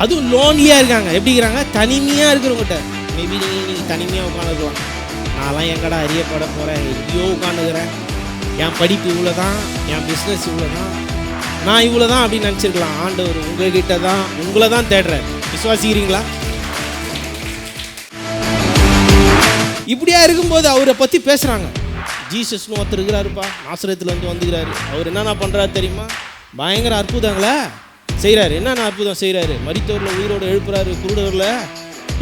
அதுவும் லோன்லியாக இருக்காங்க. எப்படி இருக்கிறாங்க? தனிமையாக இருக்கிறவங்ககிட்ட. மேபி நீங்கள் தனிமையாக உட்காந்துருக்கலாம். நான்லாம் எங்கடா அறியப்பட போகிறேன், எங்கேயோ உட்காந்துக்கிறேன், என் படிப்பு இவ்வளோ தான், என் பிஸ்னஸ் இவ்வளோ தான், நான் இவ்வளோ தான் அப்படின்னு நினச்சிருக்கலாம். ஆண்டவர் உங்ககிட்ட தான், உங்களை தான் தேடுறார். விசுவாசிக்கிறீங்களா? இப்படியா இருக்கும்போது அவரை பற்றி பேசுகிறாங்க. ஜீசஸ்னு ஒருத்தர் இருக்கிறாருப்பா, நாசரேத்துலேருந்து வந்துக்கிறாரு. அவர் என்னென்ன பண்ணுறாரு தெரியுமா? பயங்கர அற்புதங்களை செய்கிறாரு. என்னென்ன அற்புதம் செய்கிறாரு? மரித்தோரில் உயிரோடு எழுப்புறாரு, குருடரில்,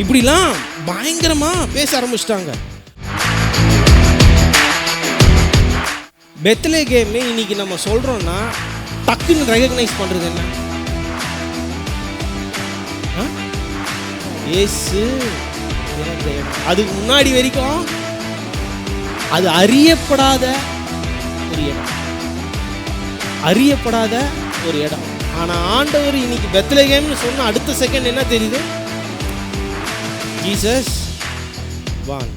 இப்படிலாம் பயங்கரமாக பேச ஆரம்பிச்சிட்டாங்க. பெத்லகேமே இன்னைக்கு நம்ம சொல்கிறோன்னா டக்குன்னு ரெகக்னைஸ் பண்ணுறது என்ன? இயேசு பிறந்த இடம். அதுக்கு முன்னாடி வரைக்கும் அது அறியப்படாத ஒரு இடம், அறியப்படாத ஒரு இடம். ஆனால் ஆண்டவர் இன்னைக்கு பெத்லகேம்னு சொன்ன அடுத்த செகண்ட் என்ன தெரியுது? ஜீசஸ் வான்.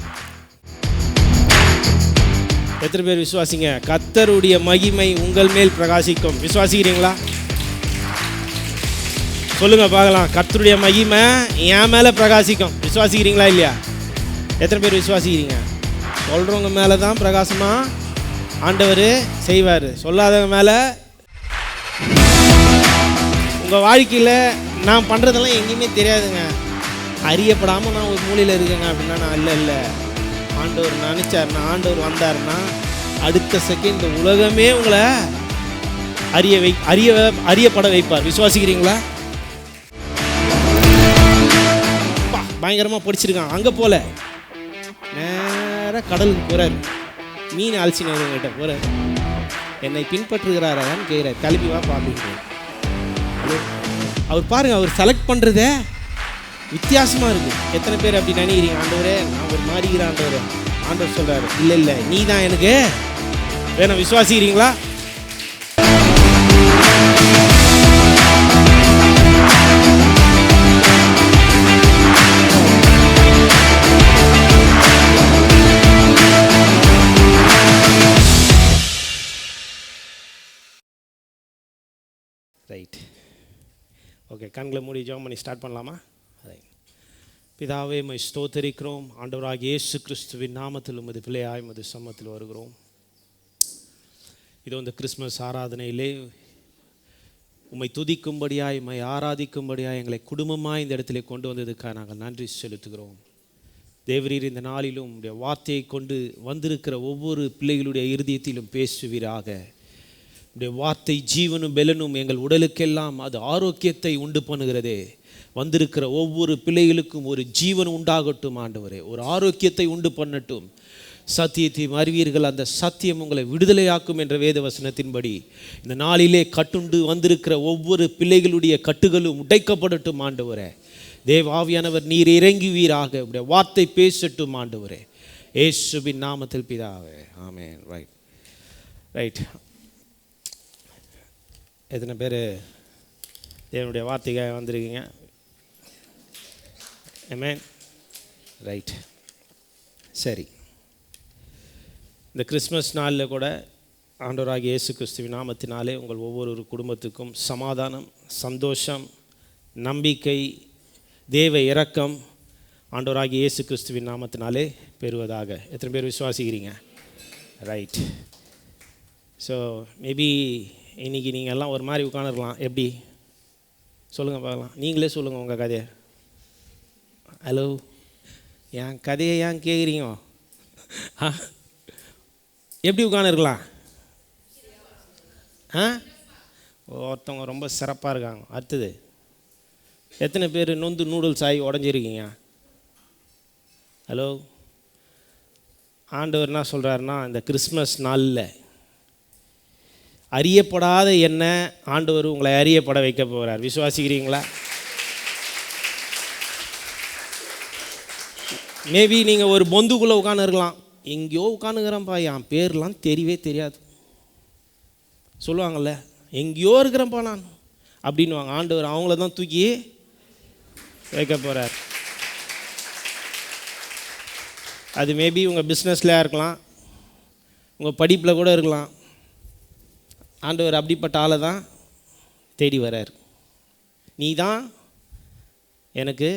எத்தனை பேர் விசுவாசிங்க? கர்த்தருடைய மகிமை உங்கள் மேல் பிரகாசிக்கும். விசுவாசிக்கிறீங்களா? சொல்லுங்க பார்க்கலாம். கர்த்தருடைய மகிமை என் மேலே பிரகாசிக்கும். விசுவாசிக்கிறீங்களா இல்லையா? எத்தனை பேர் விசுவாசிக்கிறீங்க? சொல்கிறவங்க மேலே தான் பிரகாசமாக ஆண்டவர் செய்வார். சொல்லாதவங்க மேலே. உங்கள் வாழ்க்கையில் நான் பண்ணுறதெல்லாம் எங்கேயுமே தெரியாதுங்க, அறியப்படாமல் நான் ஒரு மூலையில் இருக்கேங்க அப்படின்னா நான் இல்லை. ஆண்டவர் நினச்சார்னா, ஆண்டவர் வந்தார்னா அடுத்த செகண்ட் இந்த உலகமே உங்களை அறியப்பட வைப்பார். விசுவாசிக்கிறீங்களா? பயங்கரமாக படிச்சிருக்கான். அங்கே போல நேராக கடலுக்கு போகிறார். மீன் அலசினவர்கிட்ட போகிறார். என்னை பின்பற்றுகிறாரான்னு கேட்குறார். கிளம்பி வா அப்படிங்கிறார். அவர் பாருங்கள், அவர் செலக்ட் பண்ணுறதே வித்தியாசமாக இருக்குது. எத்தனை பேர் அப்படி நினைக்கிறீங்க? ஆண்டவரே நான் ஒரு மாறிக்கிற ஆண்டவரே. ஆண்டவர் சொல்கிறாரு, இல்லை நீ தான் எனக்கு வேணும். விசுவாசிக்கிறீங்களா? Right, okay. கண்களை மூடி ஜெபம் பண்ணி ஸ்டார்ட் பண்ணலாமா? பிதாவே, உம்மை ஸ்தோத்தரிக்கிறோம். ஆண்டவராகிய இயேசு கிறிஸ்துவின் நாமத்தில் உமது பிள்ளையாய் உமது சமூகத்தில் வருகிறோம். இதோ இந்த கிறிஸ்மஸ் ஆராதனையிலே உம்மை துதிக்கும்படியாய், உம்மை ஆராதிக்கும்படியாய் எங்களை குடும்பமாக இந்த இடத்துல கொண்டு வந்ததுக்காக நாங்கள் நன்றி செலுத்துகிறோம். தேவரீர் இந்த நாளிலும் உடைய வார்த்தையை கொண்டு வந்திருக்கிற ஒவ்வொரு பிள்ளைகளுடைய இருதயத்திலும் பேசுவீராக. உடைய வார்த்தை ஜீவனும் பெலனும், எங்கள் உடலுக்கெல்லாம் அது ஆரோக்கியத்தை உண்டு பண்ணுகிறதே. வந்திருக்கிற ஒவ்வொரு பிள்ளைகளுக்கும் ஒரு ஜீவன் உண்டாகட்டும் ஆண்டவரே, ஒரு ஆரோக்கியத்தை உண்டு பண்ணட்டும். சத்தியத்தை அறிவீர்கள், அந்த சத்தியம் உங்களை விடுதலையாக்கும் என்ற வேத வசனத்தின்படி இந்த நாளிலே கட்டுண்டு வந்திருக்கிற ஒவ்வொரு பிள்ளைகளுடைய கட்டுகளும் உடைக்கப்படட்டும் ஆண்டவரே. தேவாவியானவர் நீர் இறங்குவீராக, உடைய வார்த்தை பேசட்டும் ஆண்டவரே, இயேசுவின் நாமத்தில் பிதாவே, ஆமென். ரைட். எத்தனை பேர் தேவனுடைய வார்த்தைக்காக வந்திருக்கீங்க? ஆமென். ரைட், சரி. இந்த கிறிஸ்மஸ் நாளில் கூட ஆண்டவராகிய இயேசு கிறிஸ்துவின் நாமத்தினாலே உங்கள் ஒவ்வொரு குடும்பத்துக்கும் சமாதானம், சந்தோஷம், நம்பிக்கை, தேவ இரக்கம் ஆண்டவராகிய இயேசு கிறிஸ்துவின் நாமத்தினாலே பெறுவதாக. எத்தனை பேர் விசுவாசிக்கிறீங்க? ரைட். ஸோ மேபி இன்றைக்கி நீங்கள் எல்லாம் ஒரு மாதிரி உட்காந்துருக்கலாம். எப்படி சொல்லுங்கள் பார்க்கலாம். நீங்களே சொல்லுங்கள் உங்கள் கதையை. ஹலோ, என் கதையை ஏன் கேட்குறீங்க? எப்படி உட்காந்துருக்கலாம்? ஒருத்தவங்க ரொம்ப சிறப்பாக இருக்காங்க. அடுத்தது எத்தனை பேர் நொந்து நூடுல்ஸ் ஆகி உடஞ்சிருக்கீங்க? ஹலோ, ஆண்டவர் என்ன சொல்கிறாருன்னா, இந்த கிறிஸ்மஸ் நாளில் அறியப்படாத என்ன ஆண்டவர் உங்களை அறியப்பட வைக்க போகிறார். விசுவாசிக்கிறீங்களா? மேபி நீங்கள் ஒரு பொந்துக்குள்ளே உட்காந்துருக்கலாம். எங்கேயோ உட்காந்துக்கிறேன்ப்பா, என் பேர்லாம் தெரியவே தெரியாது சொல்லுவாங்கள்ல, எங்கேயோ இருக்கிறேன்ப்பா நான் அப்படின்வாங்க. ஆண்டவர் அவங்கள தான் தூக்கி வைக்க போகிறார். அது மேபி உங்கள் பிஸ்னஸ்லையாக இருக்கலாம், உங்கள் படிப்பில் கூட இருக்கலாம். ஆண்டவர் அப்படிப்பட்ட ஆளை தான் தேடி வர்றார். நீ தான் எனக்கு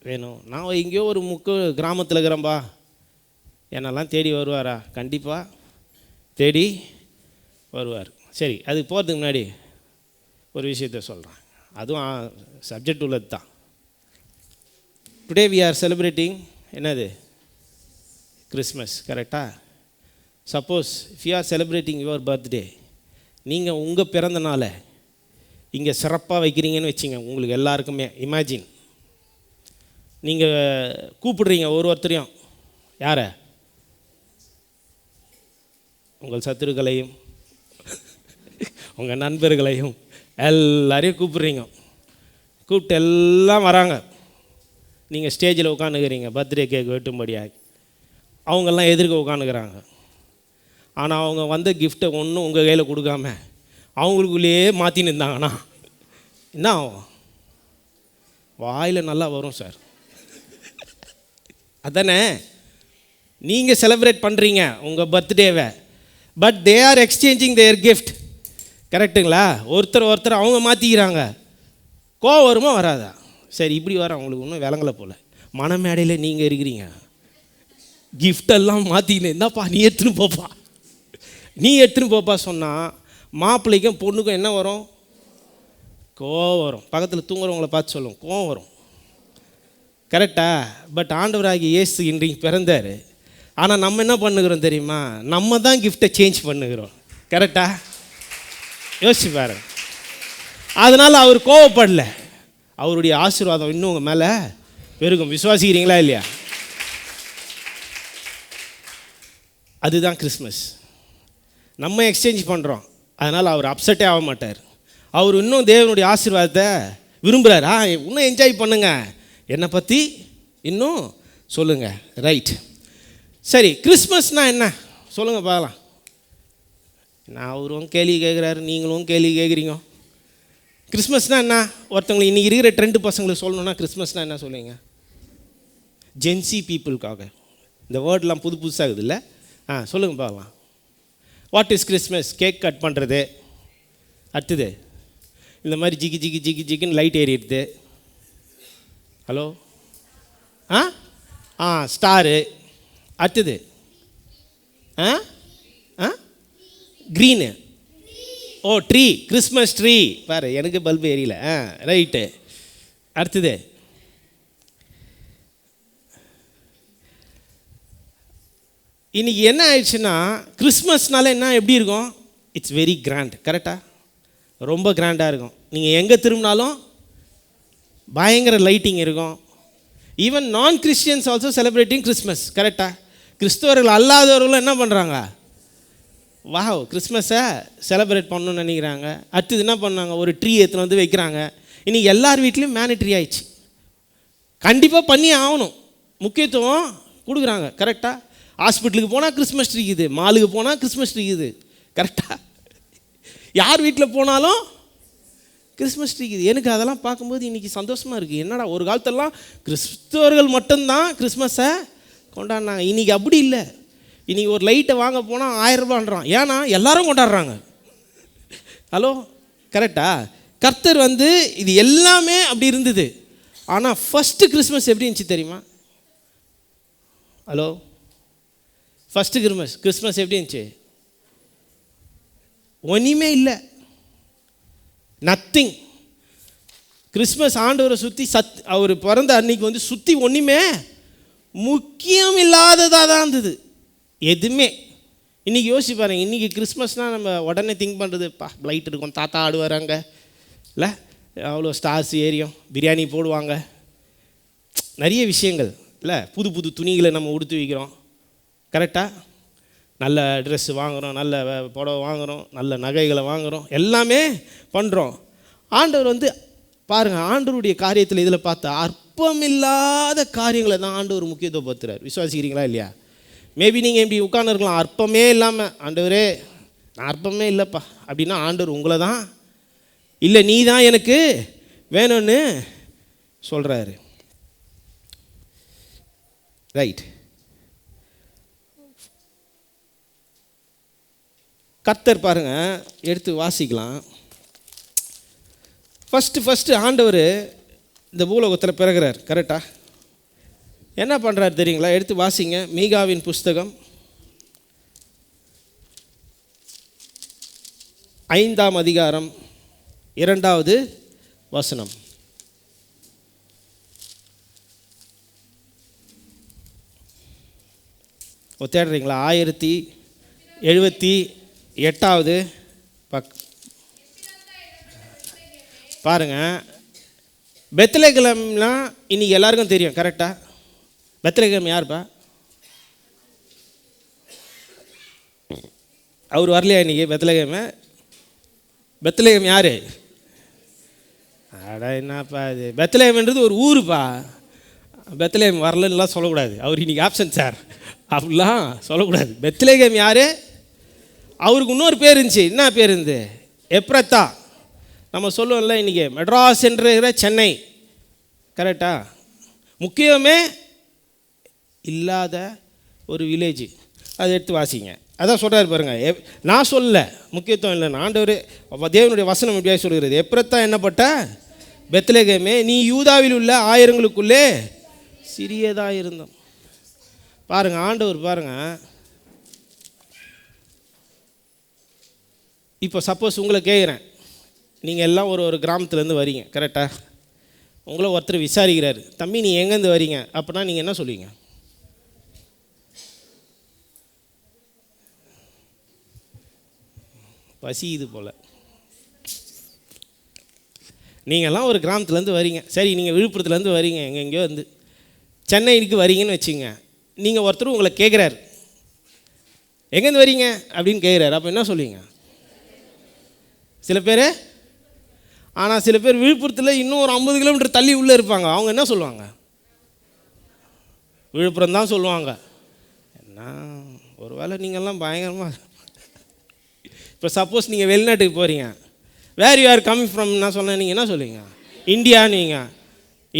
வேணும். நான் எங்கேயோ ஒரு கிராமத்தில் இருக்கிறேன்பா, என்னெல்லாம் தேடி வருவாரா? கண்டிப்பாக தேடி வருவார். சரி, அதுக்கு போகிறதுக்கு முன்னாடி ஒரு விஷயத்த சொல்கிறேன், அதுவும் சப்ஜெக்ட் உள்ளது தான். டுடே வி ஆர் செலிப்ரேட்டிங் என்னது? கிறிஸ்மஸ், கரெக்டாக? Suppose if you are celebrating your birthday, நீங்கள் உங்கள் பிறந்த நாளை இங்கே சிறப்பாக வைக்கிறீங்கன்னு வச்சிங்க. உங்களுக்கு எல்லாருக்குமே இமேஜின், நீங்கள் கூப்பிடுறீங்க ஒருத்தரையும், யாரை? உங்கள் சத்துருக்களையும் உங்கள் நண்பர்களையும் எல்லாரையும் கூப்பிட்றீங்க. கூப்பிட்டு எல்லாம் வராங்க. நீங்கள் ஸ்டேஜில் உட்காந்துக்கிறீங்க பர்த்டே கேக் வெட்டும்படியாக. அவங்கெல்லாம் எதிர்க்க உட்காந்துக்கிறாங்க. ஆனால் அவங்க வந்த கிஃப்ட்டை ஒன்றும் உங்கள் கையில் கொடுக்காம அவங்களுக்குள்ளேயே மாற்றின்னு இருந்தாங்கன்னா என்ன ஆகும்? வாயில் நல்லா வரும் சார். அதானே? நீங்கள் செலிப்ரேட் பண்ணுறீங்க உங்கள் பர்த்டேவை, but they are exchanging their gift, கரெக்டுங்களா? ஒருத்தர் அவங்க மாற்றிக்கிறாங்க. கோவம் வருமா வராதா? சரி, இப்படி வர அவங்களுக்கு ஒன்றும் விளங்கலை போல். மணமேடையில் நீங்கள் இருக்கிறீங்க, கிஃப்டெல்லாம் மாற்றிக்கின்னு இருந்தாப்பா, நீ எடுத்துன்னு போப்பா சொன்னால் மாப்பிள்ளைக்கும் பொண்ணுக்கும் என்ன வரும்? கோவம் வரும். பக்கத்தில் தூங்குறவங்கள பார்த்து சொல்லும், கோவம் வரும். கரெக்டா? பட் ஆண்டவராகிய இயேசு இன்றைக்கு பிறந்தார். ஆனால் நம்ம என்ன பண்ணுகிறோம் தெரியுமா? நம்ம தான் கிஃப்டை சேஞ்ச் பண்ணுகிறோம். கரெக்டா? யோசிச்சு பாருங்க. அதனால் அவர் கோவப்படல, அவருடைய ஆசீர்வாதம் இன்னும் உங்கள் மேலே பெருகும். விசுவாசிக்கிறீங்களா இல்லையா? அதுதான் கிறிஸ்மஸ். நம்ம எக்ஸ்சேஞ்ச் பண்ணுறோம், அதனால் அவர் அப்செட்டே ஆக மாட்டார். அவர் இன்னும் தேவனுடைய ஆசீர்வாதத்தை விரும்புகிறாரா? இன்னும் என்ஜாய் பண்ணுங்க, என்னை பற்றி இன்னும் சொல்லுங்கள். ரைட், சரி. கிறிஸ்மஸ்னால் என்ன சொல்லுங்கள் பார்க்கலாம். நான் அவரும் கேள்வி கேட்குறாரு, நீங்களும் கேள்வி கேட்குறீங்க. கிறிஸ்மஸ்னால் என்ன? ஒருத்தவங்களுக்கு இன்றைக்கி இருக்கிற ட்ரெண்டு பசங்களுக்கு சொல்லணுன்னா கிறிஸ்மஸ்னால் என்ன சொல்லுவீங்க? ஜென்சி பீப்புளுக்காக. இந்த வேர்டெலாம் புதுசாக இருக்குது இல்லை? சொல்லுங்கள் பார்க்கலாம். What is Christmas? Cake cut பண்ணுறது, அடுத்தது இந்த மாதிரி ஜிகின்னு லைட் ஏறிடுது. ஹலோ, ஸ்டாரு, அடுத்தது க்ரீனு, ஓ ட்ரீ, கிறிஸ்மஸ் ட்ரீ. பாரு, எனக்கு பல்பு எரியல. ரைட்டு, அடுத்தது இன்றைக்கி என்ன ஆயிடுச்சுன்னா, கிறிஸ்மஸ்னால என்ன எப்படி இருக்கும்? It's very grand. கரெக்டாக? ரொம்ப கிராண்டாக இருக்கும். நீங்கள் எங்கே திரும்பினாலும் பயங்கர லைட்டிங் இருக்கும். ஈவன் நான் கிறிஸ்டியன்ஸ் ஆல்சோ செலிப்ரேட்டிங் கிறிஸ்மஸ். கரெக்டாக? கிறிஸ்தவர்கள் அல்லாதவர்களும் என்ன பண்ணுறாங்க? வாவ், கிறிஸ்மஸை செலிப்ரேட் பண்ணணும்னு நினைக்கிறாங்க. அடுத்தது என்ன பண்ணாங்க? ஒரு ட்ரீ எடுத்துன்னு வந்து வைக்கிறாங்க. இன்றைக்கி எல்லார் வீட்லேயும் மேனிட்ரி ஆயிடுச்சு. கண்டிப்பாக பண்ணி ஆகணும், முக்கியத்துவம் கொடுக்குறாங்க. கரெக்டாக? ஹாஸ்பிட்டலுக்கு போனால் கிறிஸ்மஸ் ட்ரீ இருக்குது, மாலுக்கு போனால் கிறிஸ்மஸ் ட்ரீ இருக்குது. கரெக்டாக? யார் வீட்டில் போனாலும் கிறிஸ்மஸ் ட்ரீ இருக்குது. எனக்கு அதெல்லாம் பார்க்கும்போது இன்றைக்கி சந்தோஷமாக இருக்குது. என்னடா, ஒரு காலத்தெல்லாம் கிறிஸ்தவர்கள் மட்டும்தான் கிறிஸ்மஸை கொண்டாடினாங்க. இன்றைக்கி அப்படி இல்லை. இன்றைக்கி ஒரு லைட்டை வாங்க போனால் 1000 ரூபான்றான். ஏன்னா எல்லாரும் கொண்டாடுறாங்க. ஹலோ, கரெக்டா? கர்த்தர் இது எல்லாமே அப்படி இருந்தது. ஆனால் ஃபஸ்ட்டு கிறிஸ்மஸ் எப்படி இருந்துச்சு தெரியுமா? ஹலோ, ஃபஸ்ட்டு கிறிஸ்மஸ் எப்படி இருந்துச்சு? ஒன்றுமே இல்லை, நத்திங். கிறிஸ்மஸ் ஆண்டவரை சுற்றி அவர் பிறந்த அன்னைக்கு சுற்றி ஒன்றுமே முக்கியம் இல்லாததாக தான் இருந்தது, எதுவுமே. இன்றைக்கி யோசிச்சு பாருங்கள், இன்றைக்கி கிறிஸ்மஸ்னால் நம்ம உடனே திங்க் பண்ணுறது, லைட் இருக்கும், தாத்தா ஆடுவாராங்க இல்லை, அவ்வளோ ஸ்டார்ஸ் ஏரியும், பிரியாணி போடுவாங்க, நிறைய விஷயங்கள் இல்லை. புது புது துணிகளை நம்ம உடுத்து வைக்கிறோம். கரெக்டாக? நல்ல ட்ரெஸ்ஸு வாங்குகிறோம், நல்ல புடவை வாங்குகிறோம், நல்ல நகைகளை வாங்குகிறோம், எல்லாமே பண்ணுறோம். ஆண்டவர் பாருங்கள், ஆண்டவருடைய காரியத்தில் இதில் பார்த்தா அற்பமில்லாத காரியங்களை தான் ஆண்டவர் முக்கியத்துவப்படுத்துகிறார். விசுவாசிக்கிறீங்களா இல்லையா? மேபி நீங்கள் இப்படி உட்காந்துருக்கலாம், அற்பமே இல்லாமல், ஆண்டவரே நான் அற்பமே இல்லைப்பா அப்படின்னா, ஆண்டவர் உங்களை தான் இல்லை, நீ தான் எனக்கு வேணும்னு சொல்கிறாரு. ரைட். கர்த்தர் பாருங்கள், எடுத்து வாசிக்கலாம். ஃபஸ்ட்டு ஆண்டவர் இந்த பூலோகத்தில் பிறகுறார். கரெக்டா? என்ன பண்ணுறாரு தெரியுங்களா? எடுத்து வாசிங்க. மீகாவின் புஸ்தகம் 5ஆம் அதிகாரம் 2வது வசனம். தேடுறீங்களா? 1078வது பாருங்கள். பெத்லகேம்னா இன்னைக்கு எல்லாருக்கும் தெரியும். கரெக்டா? பெத்லகேம் யாருப்பா? அவர் வரலையா இன்னைக்கு பெத்லகேம்? பெத்லகேம் யார்? அட என்னப்பா இது, பெத்லகேம்ன்றது ஒரு ஊருப்பா. பெத்லகேம் வரலன்னுலாம் சொல்லக்கூடாது. அவர் இன்றைக்கி ஆப்சன்ட் சார் அப்படிலாம் சொல்லக்கூடாது. பெத்லகேம் யார்? அவருக்கு இன்னொரு பேர் இருந்துச்சு. என்ன பேர் இருந்து? எப்ரத்தா. நம்ம சொல்லுவோம்ல இன்றைக்கி மெட்ராஸ் என்ற சென்னை. கரெக்டா? முக்கியமே இல்லாத ஒரு வில்லேஜ். அதை எடுத்து வாசிங்க. அதான் சொல்கிறாரு பாருங்கள். நான் சொல்ல முக்கியத்துவம் இல்லைன்னு ஆண்டவர் தேவனுடைய வசனம் எப்படியா சொல்கிறது. எப்ரத்தா என்னப்பட்ட பெத்லகேமே, நீ யூதாவில் உள்ள ஆயிரங்களுக்குள்ளே சிறியதாக இருந்தோம். பாருங்கள் ஆண்டவர் பாருங்கள். இப்போ சப்போஸ் உங்களை கேட்குறேன், நீங்கள் எல்லாம் ஒரு கிராமத்துலேருந்து வரீங்க. கரெக்டாக? உங்களை ஒருத்தர் விசாரிக்கிறாரு, தம்பி நீ எங்கேருந்து வரீங்க அப்படின்னா நீங்கள் என்ன சொல்லுவீங்க? பசி இது போல். நீங்கள்லாம் ஒரு கிராமத்துலேருந்து வரீங்க. சரி, நீங்கள் விழுப்புரத்துலேருந்து வரீங்க, எங்கெங்கேயோ வந்து சென்னைக்கு வரீங்கன்னு வச்சுங்க. நீங்கள் ஒருத்தர் உங்களை கேட்குறாரு, எங்கேருந்து வரீங்க அப்படின்னு கேட்குறாரு. அப்போ என்ன சொல்லுவீங்க? சில பேர், ஆனால் சில பேர் விழுப்புரத்தில் இன்னும் ஒரு 50 கிலோமீட்டர் தள்ளி உள்ளே இருப்பாங்க. அவங்க என்ன சொல்லுவாங்க? விழுப்புரம் தான் சொல்லுவாங்க. என்ன ஒரு வேளை நீங்கள்லாம் பயங்கரமாக. இப்போ சப்போஸ் நீங்கள் வெளிநாட்டுக்கு போகிறீங்க, where you are coming from நான் சொன்னேன், நீங்கள் என்ன சொல்லுவீங்க? இந்தியா. நீங்கள்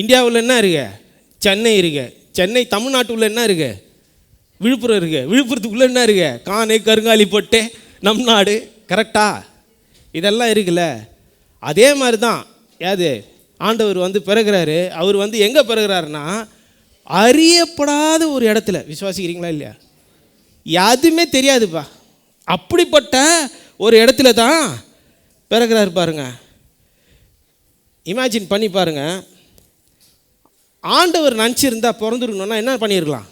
இந்தியாவில் என்ன இருக்கு? சென்னை இருக்கு. சென்னை தமிழ்நாட்டுக்குள்ளே என்ன இருக்கு? விழுப்புரம் இருக்கு. விழுப்புரத்துக்குள்ளே என்ன இருக்கு? காணை கருங்காலி பொட்டு நம் நாடு. கரெக்டா? இதெல்லாம் இருக்குல்ல. அதே மாதிரி தான் யாரு ஆண்டவர் வந்து பிறகுறாரு. அவர் வந்து எங்கே பிறகுறாருன்னா அறியப்படாத ஒரு இடத்துல. விசுவாசிக்கிறீங்களா இல்லையா? எதுவுமே தெரியாதுப்பா. அப்படிப்பட்ட ஒரு இடத்துல தான் பிறகுறாரு பாருங்க. இமேஜின் பண்ணி பாருங்க. ஆண்டவர் நினச்சிருந்தா பிறந்துருக்கணும்னா என்ன பண்ணியிருக்கலாம்?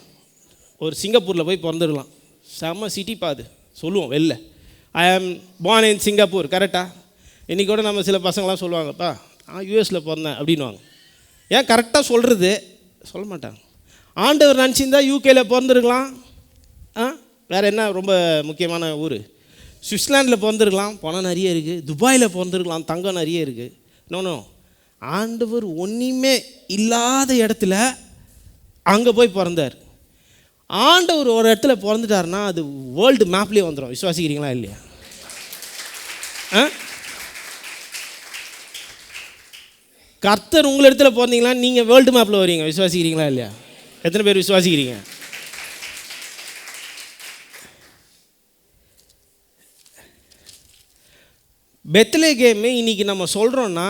ஒரு சிங்கப்பூரில் போய் பிறந்துருக்கலாம். செம்ம சிட்டி பாது சொல்லுவோம் வெளில, ஐ ஆம் பார்ன் இன் சிங்கப்பூர். கரெக்டாக? இன்றைக்கி கூட நம்ம சில பசங்களாம் சொல்லுவாங்கப்பா நான் யூஎஸில் பிறந்தேன் அப்படின்வாங்க. ஏன் கரெக்டாக சொல்கிறது? சொல்ல மாட்டாங்க. ஆண்டவர் நினச்சிருந்தா யூகேல பிறந்துருக்கலாம். வேறு என்ன ரொம்ப முக்கியமான ஊர்? சுவிட்சர்லாண்டில் பிறந்திருக்கலாம், பணம் நிறைய இருக்குது. துபாயில் பிறந்திருக்கலாம், தங்கம் நிறைய இருக்குது. நோ, ஆண்டவர் ஒன்றுமே இல்லாத இடத்துல அங்கே போய் பிறந்தார். ஆண்டவர் ஒரு இடத்துல பிறந்துட்டாருன்னா அது வேர்ல்டு மேப்லேயே வந்துடும். விசுவாசிக்கிறீங்களா இல்லையா? கர்த்தர் உங்கள் இடத்துல பிறந்தீங்களா நீங்கள் வேர்ல்டு மேப்பில் வரீங்க. விசுவாசிக்கிறீங்களா இல்லையா? எத்தனை பேர் விசுவாசிக்கிறீங்க? பெத்லகேம் இன்னைக்கு நம்ம சொல்கிறோன்னா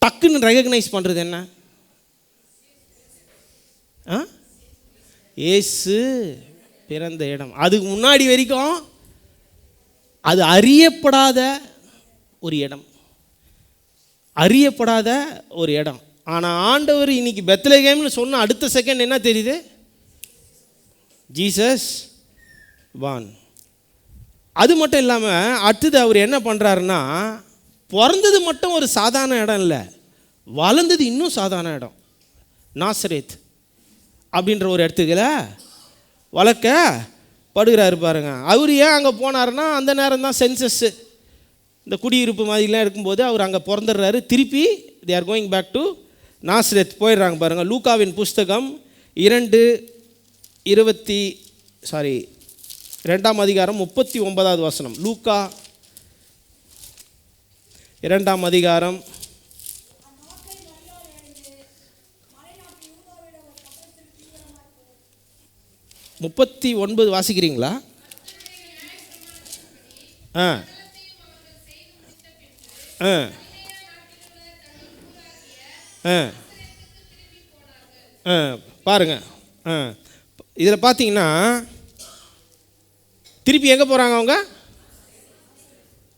டக்குன்னு ரெகக்னைஸ் பண்ணுறது என்ன? இயேசு பிறந்த இடம். அதுக்கு முன்னாடி வரைக்கும் அது அறியப்படாத ஒரு இடம், அறியப்படாத ஒரு இடம். ஆனால் ஆண்டவர் இன்னைக்கு பெத்லகேம்னு சொன்ன அடுத்த செகண்ட் என்ன தெரியுது? Jesus born. அது மட்டும் இல்லாமல் அடுத்தது அவர் என்ன பண்ணுறாருன்னா, பிறந்தது மட்டும் ஒரு சாதாரண இடம் இல்லை, வளர்ந்தது இன்னும் சாதாரண இடம். நாசரேத் அப்படின்ற ஒரு இடத்துக்குல வளர்க்கப்படுகிறாரு பாருங்க. அவர் ஏன் அங்கே போனாருன்னா அந்த நேரம் தான் சென்சஸ்ஸு, இந்த குடியிருப்பு மாதிரிலாம் இருக்கும்போது அவர் அங்கே பிறந்துடுறாரு. திருப்பி they are going back to Nazareth போயிடுறாங்க பாருங்கள். லூக்காவின் புஸ்தகம் 2ஆம் அதிகாரம் 39வது வசனம். லூக்கா 2ஆம் அதிகாரம் 39 வாசிக்கிறீங்களா? பாருங்க, இதில் பார்த்தீங்கன்னா திருப்பி எங்கே போகிறாங்க? அவங்க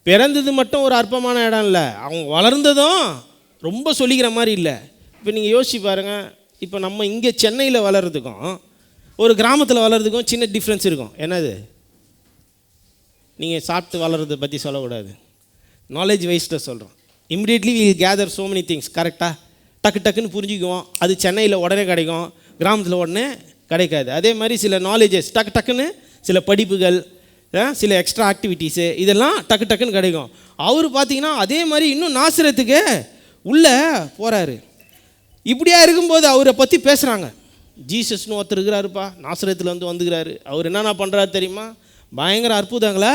பிறந்தது மட்டும் ஒரு அற்பமான இடம் இல்லை, அவங்க வளர்ந்ததும் ரொம்ப சொல்லிக்கிற மாதிரி இல்லை. இப்போ நீங்கள் யோசிச்சு பாருங்கள், இப்போ நம்ம இங்கே சென்னையில் வளர்கிறதுக்கும் ஒரு கிராமத்தில் வளர்கிறதுக்கும் சின்ன டிஃப்ரென்ஸ் இருக்கும். என்னது? நீங்கள் சாப்பிட்டு வளர்கிறத பற்றி சொல்லக்கூடாது, நாலேஜ் வைஸில் சொல்கிறோம். Immediately we gather so many things. கரெக்டாக டக்கு டக்குன்னு புரிஞ்சுக்குவோம். அது சென்னையில் உடனே கிடைக்கும், கிராமத்தில் உடனே கிடைக்காது. அதே மாதிரி சில நாலேஜஸ் டக்கு டக்குன்னு, சில படிப்புகள், சில எக்ஸ்ட்ரா ஆக்டிவிட்டீஸு, இதெல்லாம் டக்கு டக்குன்னு கிடைக்கும். அவர் பார்த்தீங்கன்னா அதே மாதிரி இன்னும் நாசரத்துக்கு உள்ளே போகிறாரு. இப்படியா இருக்கும்போது அவரை பற்றி பேசுகிறாங்க. ஜீசஸ்னு ஒருத்தர் இருக்கிறாருப்பா, நாசரத்தில் வந்துக்கிறாரு. அவர் என்னென்ன பண்ணுறாரு தெரியுமா? பயங்கர அற்புதங்களை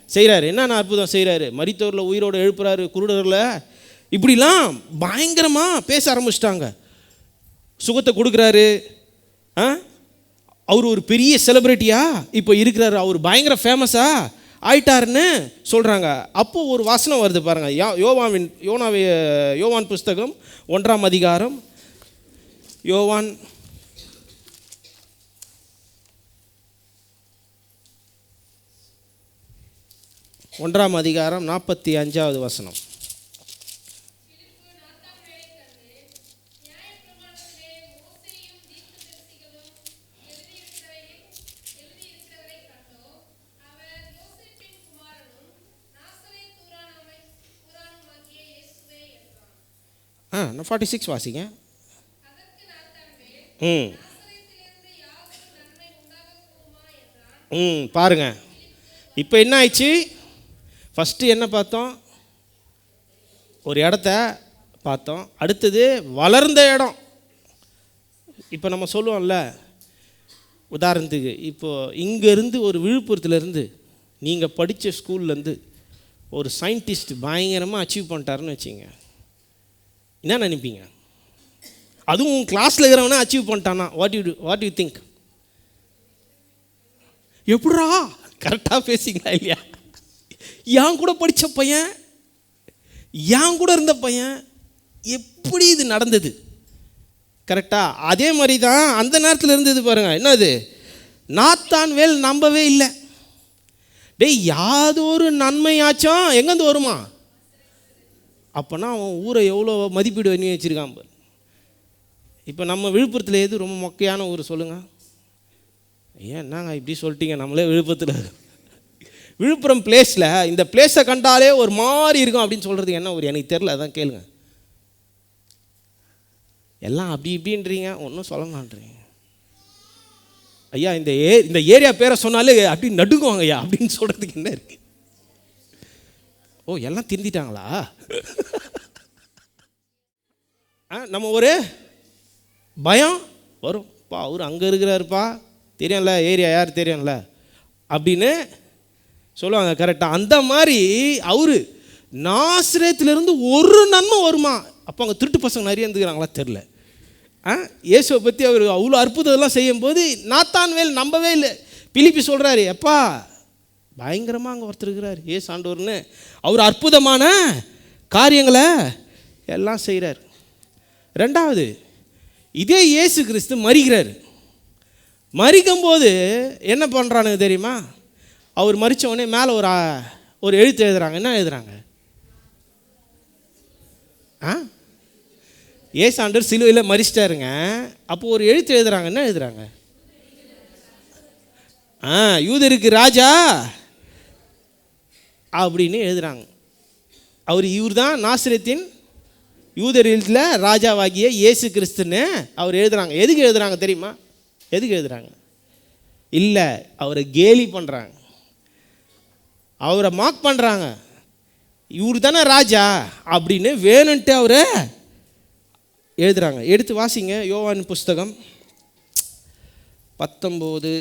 செய்கிறாரு. என்னென்ன அற்புதம் செய்கிறாரு? மரித்தோரில் உயிரோடு எழுப்புறாரு, குருடரில், இப்படிலாம் பயங்கரமாக பேச ஆரம்பிச்சிட்டாங்க. சுகத்தை கொடுக்குறாரு. அவர் ஒரு பெரிய செலிப்ரிட்டியாக இப்போ இருக்கிறாரு, அவர் பயங்கர ஃபேமஸாக ஆயிட்டாருன்னு சொல்கிறாங்க. அப்போது ஒரு வசனம் வருது பாருங்கள். யோவான் புஸ்தகம் 1ஆம் அதிகாரம், யோவான் 1ஆம் அதிகாரம் 45வது வசனம். நான் 46 வாசிங்க. பாருங்க, இப்போ என்ன ஆயிடுச்சு? ஃபஸ்ட்டு என்ன பார்த்தோம்? ஒரு இடத்த பார்த்தோம். அடுத்தது வளர்ந்த இடம். இப்போ நம்ம சொல்லுவோம்ல, உதாரணத்துக்கு இப்போது இங்கேருந்து ஒரு விழுப்புரத்துலேருந்து நீங்கள் படித்த ஸ்கூல்லேருந்து ஒரு சயின்டிஸ்ட் பயங்கரமாக அச்சீவ் பண்ணிட்டாருன்னு வச்சுங்க, என்ன நினைப்பீங்க? அதுவும் கிளாஸில் இருக்கிறவனே அச்சீவ் பண்ணிட்டானா, வாட் யூ திங்க்? எப்படா? கரெக்டாக பேசிங்களா இல்லையா? என் கூட படித்த பையன், என் கூட இருந்த பையன், எப்படி இது நடந்தது? கரெக்டாக அதே மாதிரி தான் அந்த நேரத்தில் இருந்தது பாருங்கள். என்னது? நாத்தான்வேல் நம்பவே இல்லை. டேய், யாதொரு நன்மையாச்சும் எங்கேருந்து வருமா? அப்போனா அவன் ஊரை எவ்வளோ மதிப்பீடு பண்ணி வச்சுருக்கான் பாரு. இப்போ நம்ம விழுப்புரத்தில் எது ரொம்ப மொக்கையான ஊர் சொல்லுங்கள்? ஏன் என்னங்க இப்படி சொல்லிட்டீங்க? நம்மளே விழுப்புரத்தில், விழுப்புரம் பிளேஸில் இந்த பிளேஸை கண்டாலே ஒரு மாதிரி இருக்கும் அப்படின்னு சொல்கிறதுக்கு என்ன ஒரு எனக்கு தெரில, அதான் கேளுங்க. எல்லாம் அப்படி இப்படின்றீங்க, ஒன்றும் சொல்ல மாட்டேறீங்க. ஐயா இந்த ஏரியா பேரை சொன்னாலே அப்படி நடுங்குவாங்க ஐயா அப்படின்னு சொல்கிறதுக்கு என்ன இருக்குது? ஓ, எல்லாம் திருந்திட்டாங்களா? நம்ம ஒரு பயம் வரும்ப்பா, அவர் அங்கே இருக்கிறாருப்பா, தெரியும்ல, ஏரியா யார் தெரியும்ல அப்படின்னு சொல்லுவாங்க. கரெக்டாக அந்த மாதிரி அவர் நாசரேத்திலிருந்து ஒரு நன்மை வருமா? அப்போ அங்கே திருட்டு பசங்க நிறைய இருந்துக்கிறாங்களா தெரில. இயேசுவை பற்றி அவர் அவ்வளோ அற்புதம்லாம் செய்யும்போது நாத்தான்வேல் நம்பவே இல்லை. பிலிப்பி சொல்கிறாரு, எப்பா பயங்கரமாக அங்கே ஒருத்தர் இருக்கிறார் ஏசு ஆண்டவர்னு, அவர் அற்புதமான காரியங்களை எல்லாம் செய்கிறார். ரெண்டாவது, இதே இயேசு கிறிஸ்து மரிக்கிறார். மரிக்கும்போது என்ன பண்ணுறானுங்க தெரியுமா? அவர் மரித்த உடனே மேலே ஒரு எழுத்து எழுதுகிறாங்க. என்ன எழுதுகிறாங்க? ஏசு ஆண்டவர் சிலுவையில் மரிச்சிட்டாருங்க. அப்போ ஒரு எழுத்து எழுதுகிறாங்க. என்ன எழுதுகிறாங்க? யூதருக்கு ராஜா அப்படின்னு எழுதுகிறாங்க. இவர் தான் நாசரேத்தின் யூதரில் ராஜாவாகிய இயேசு கிறிஸ்துன்னு அவர் எழுதுகிறாங்க. எதுக்கு எழுதுகிறாங்க தெரியுமா? எதுக்கு எழுதுகிறாங்க? இல்லை, அவரை கேலி பண்ணுறாங்க, அவரை மார்க் பண்ணுறாங்க. இவர் தானே ராஜா அப்படின்னு வேணுன்ட்டு அவரை எழுதுகிறாங்க. எடுத்து வாசிங்க, யோவான் புஸ்தகம் 19.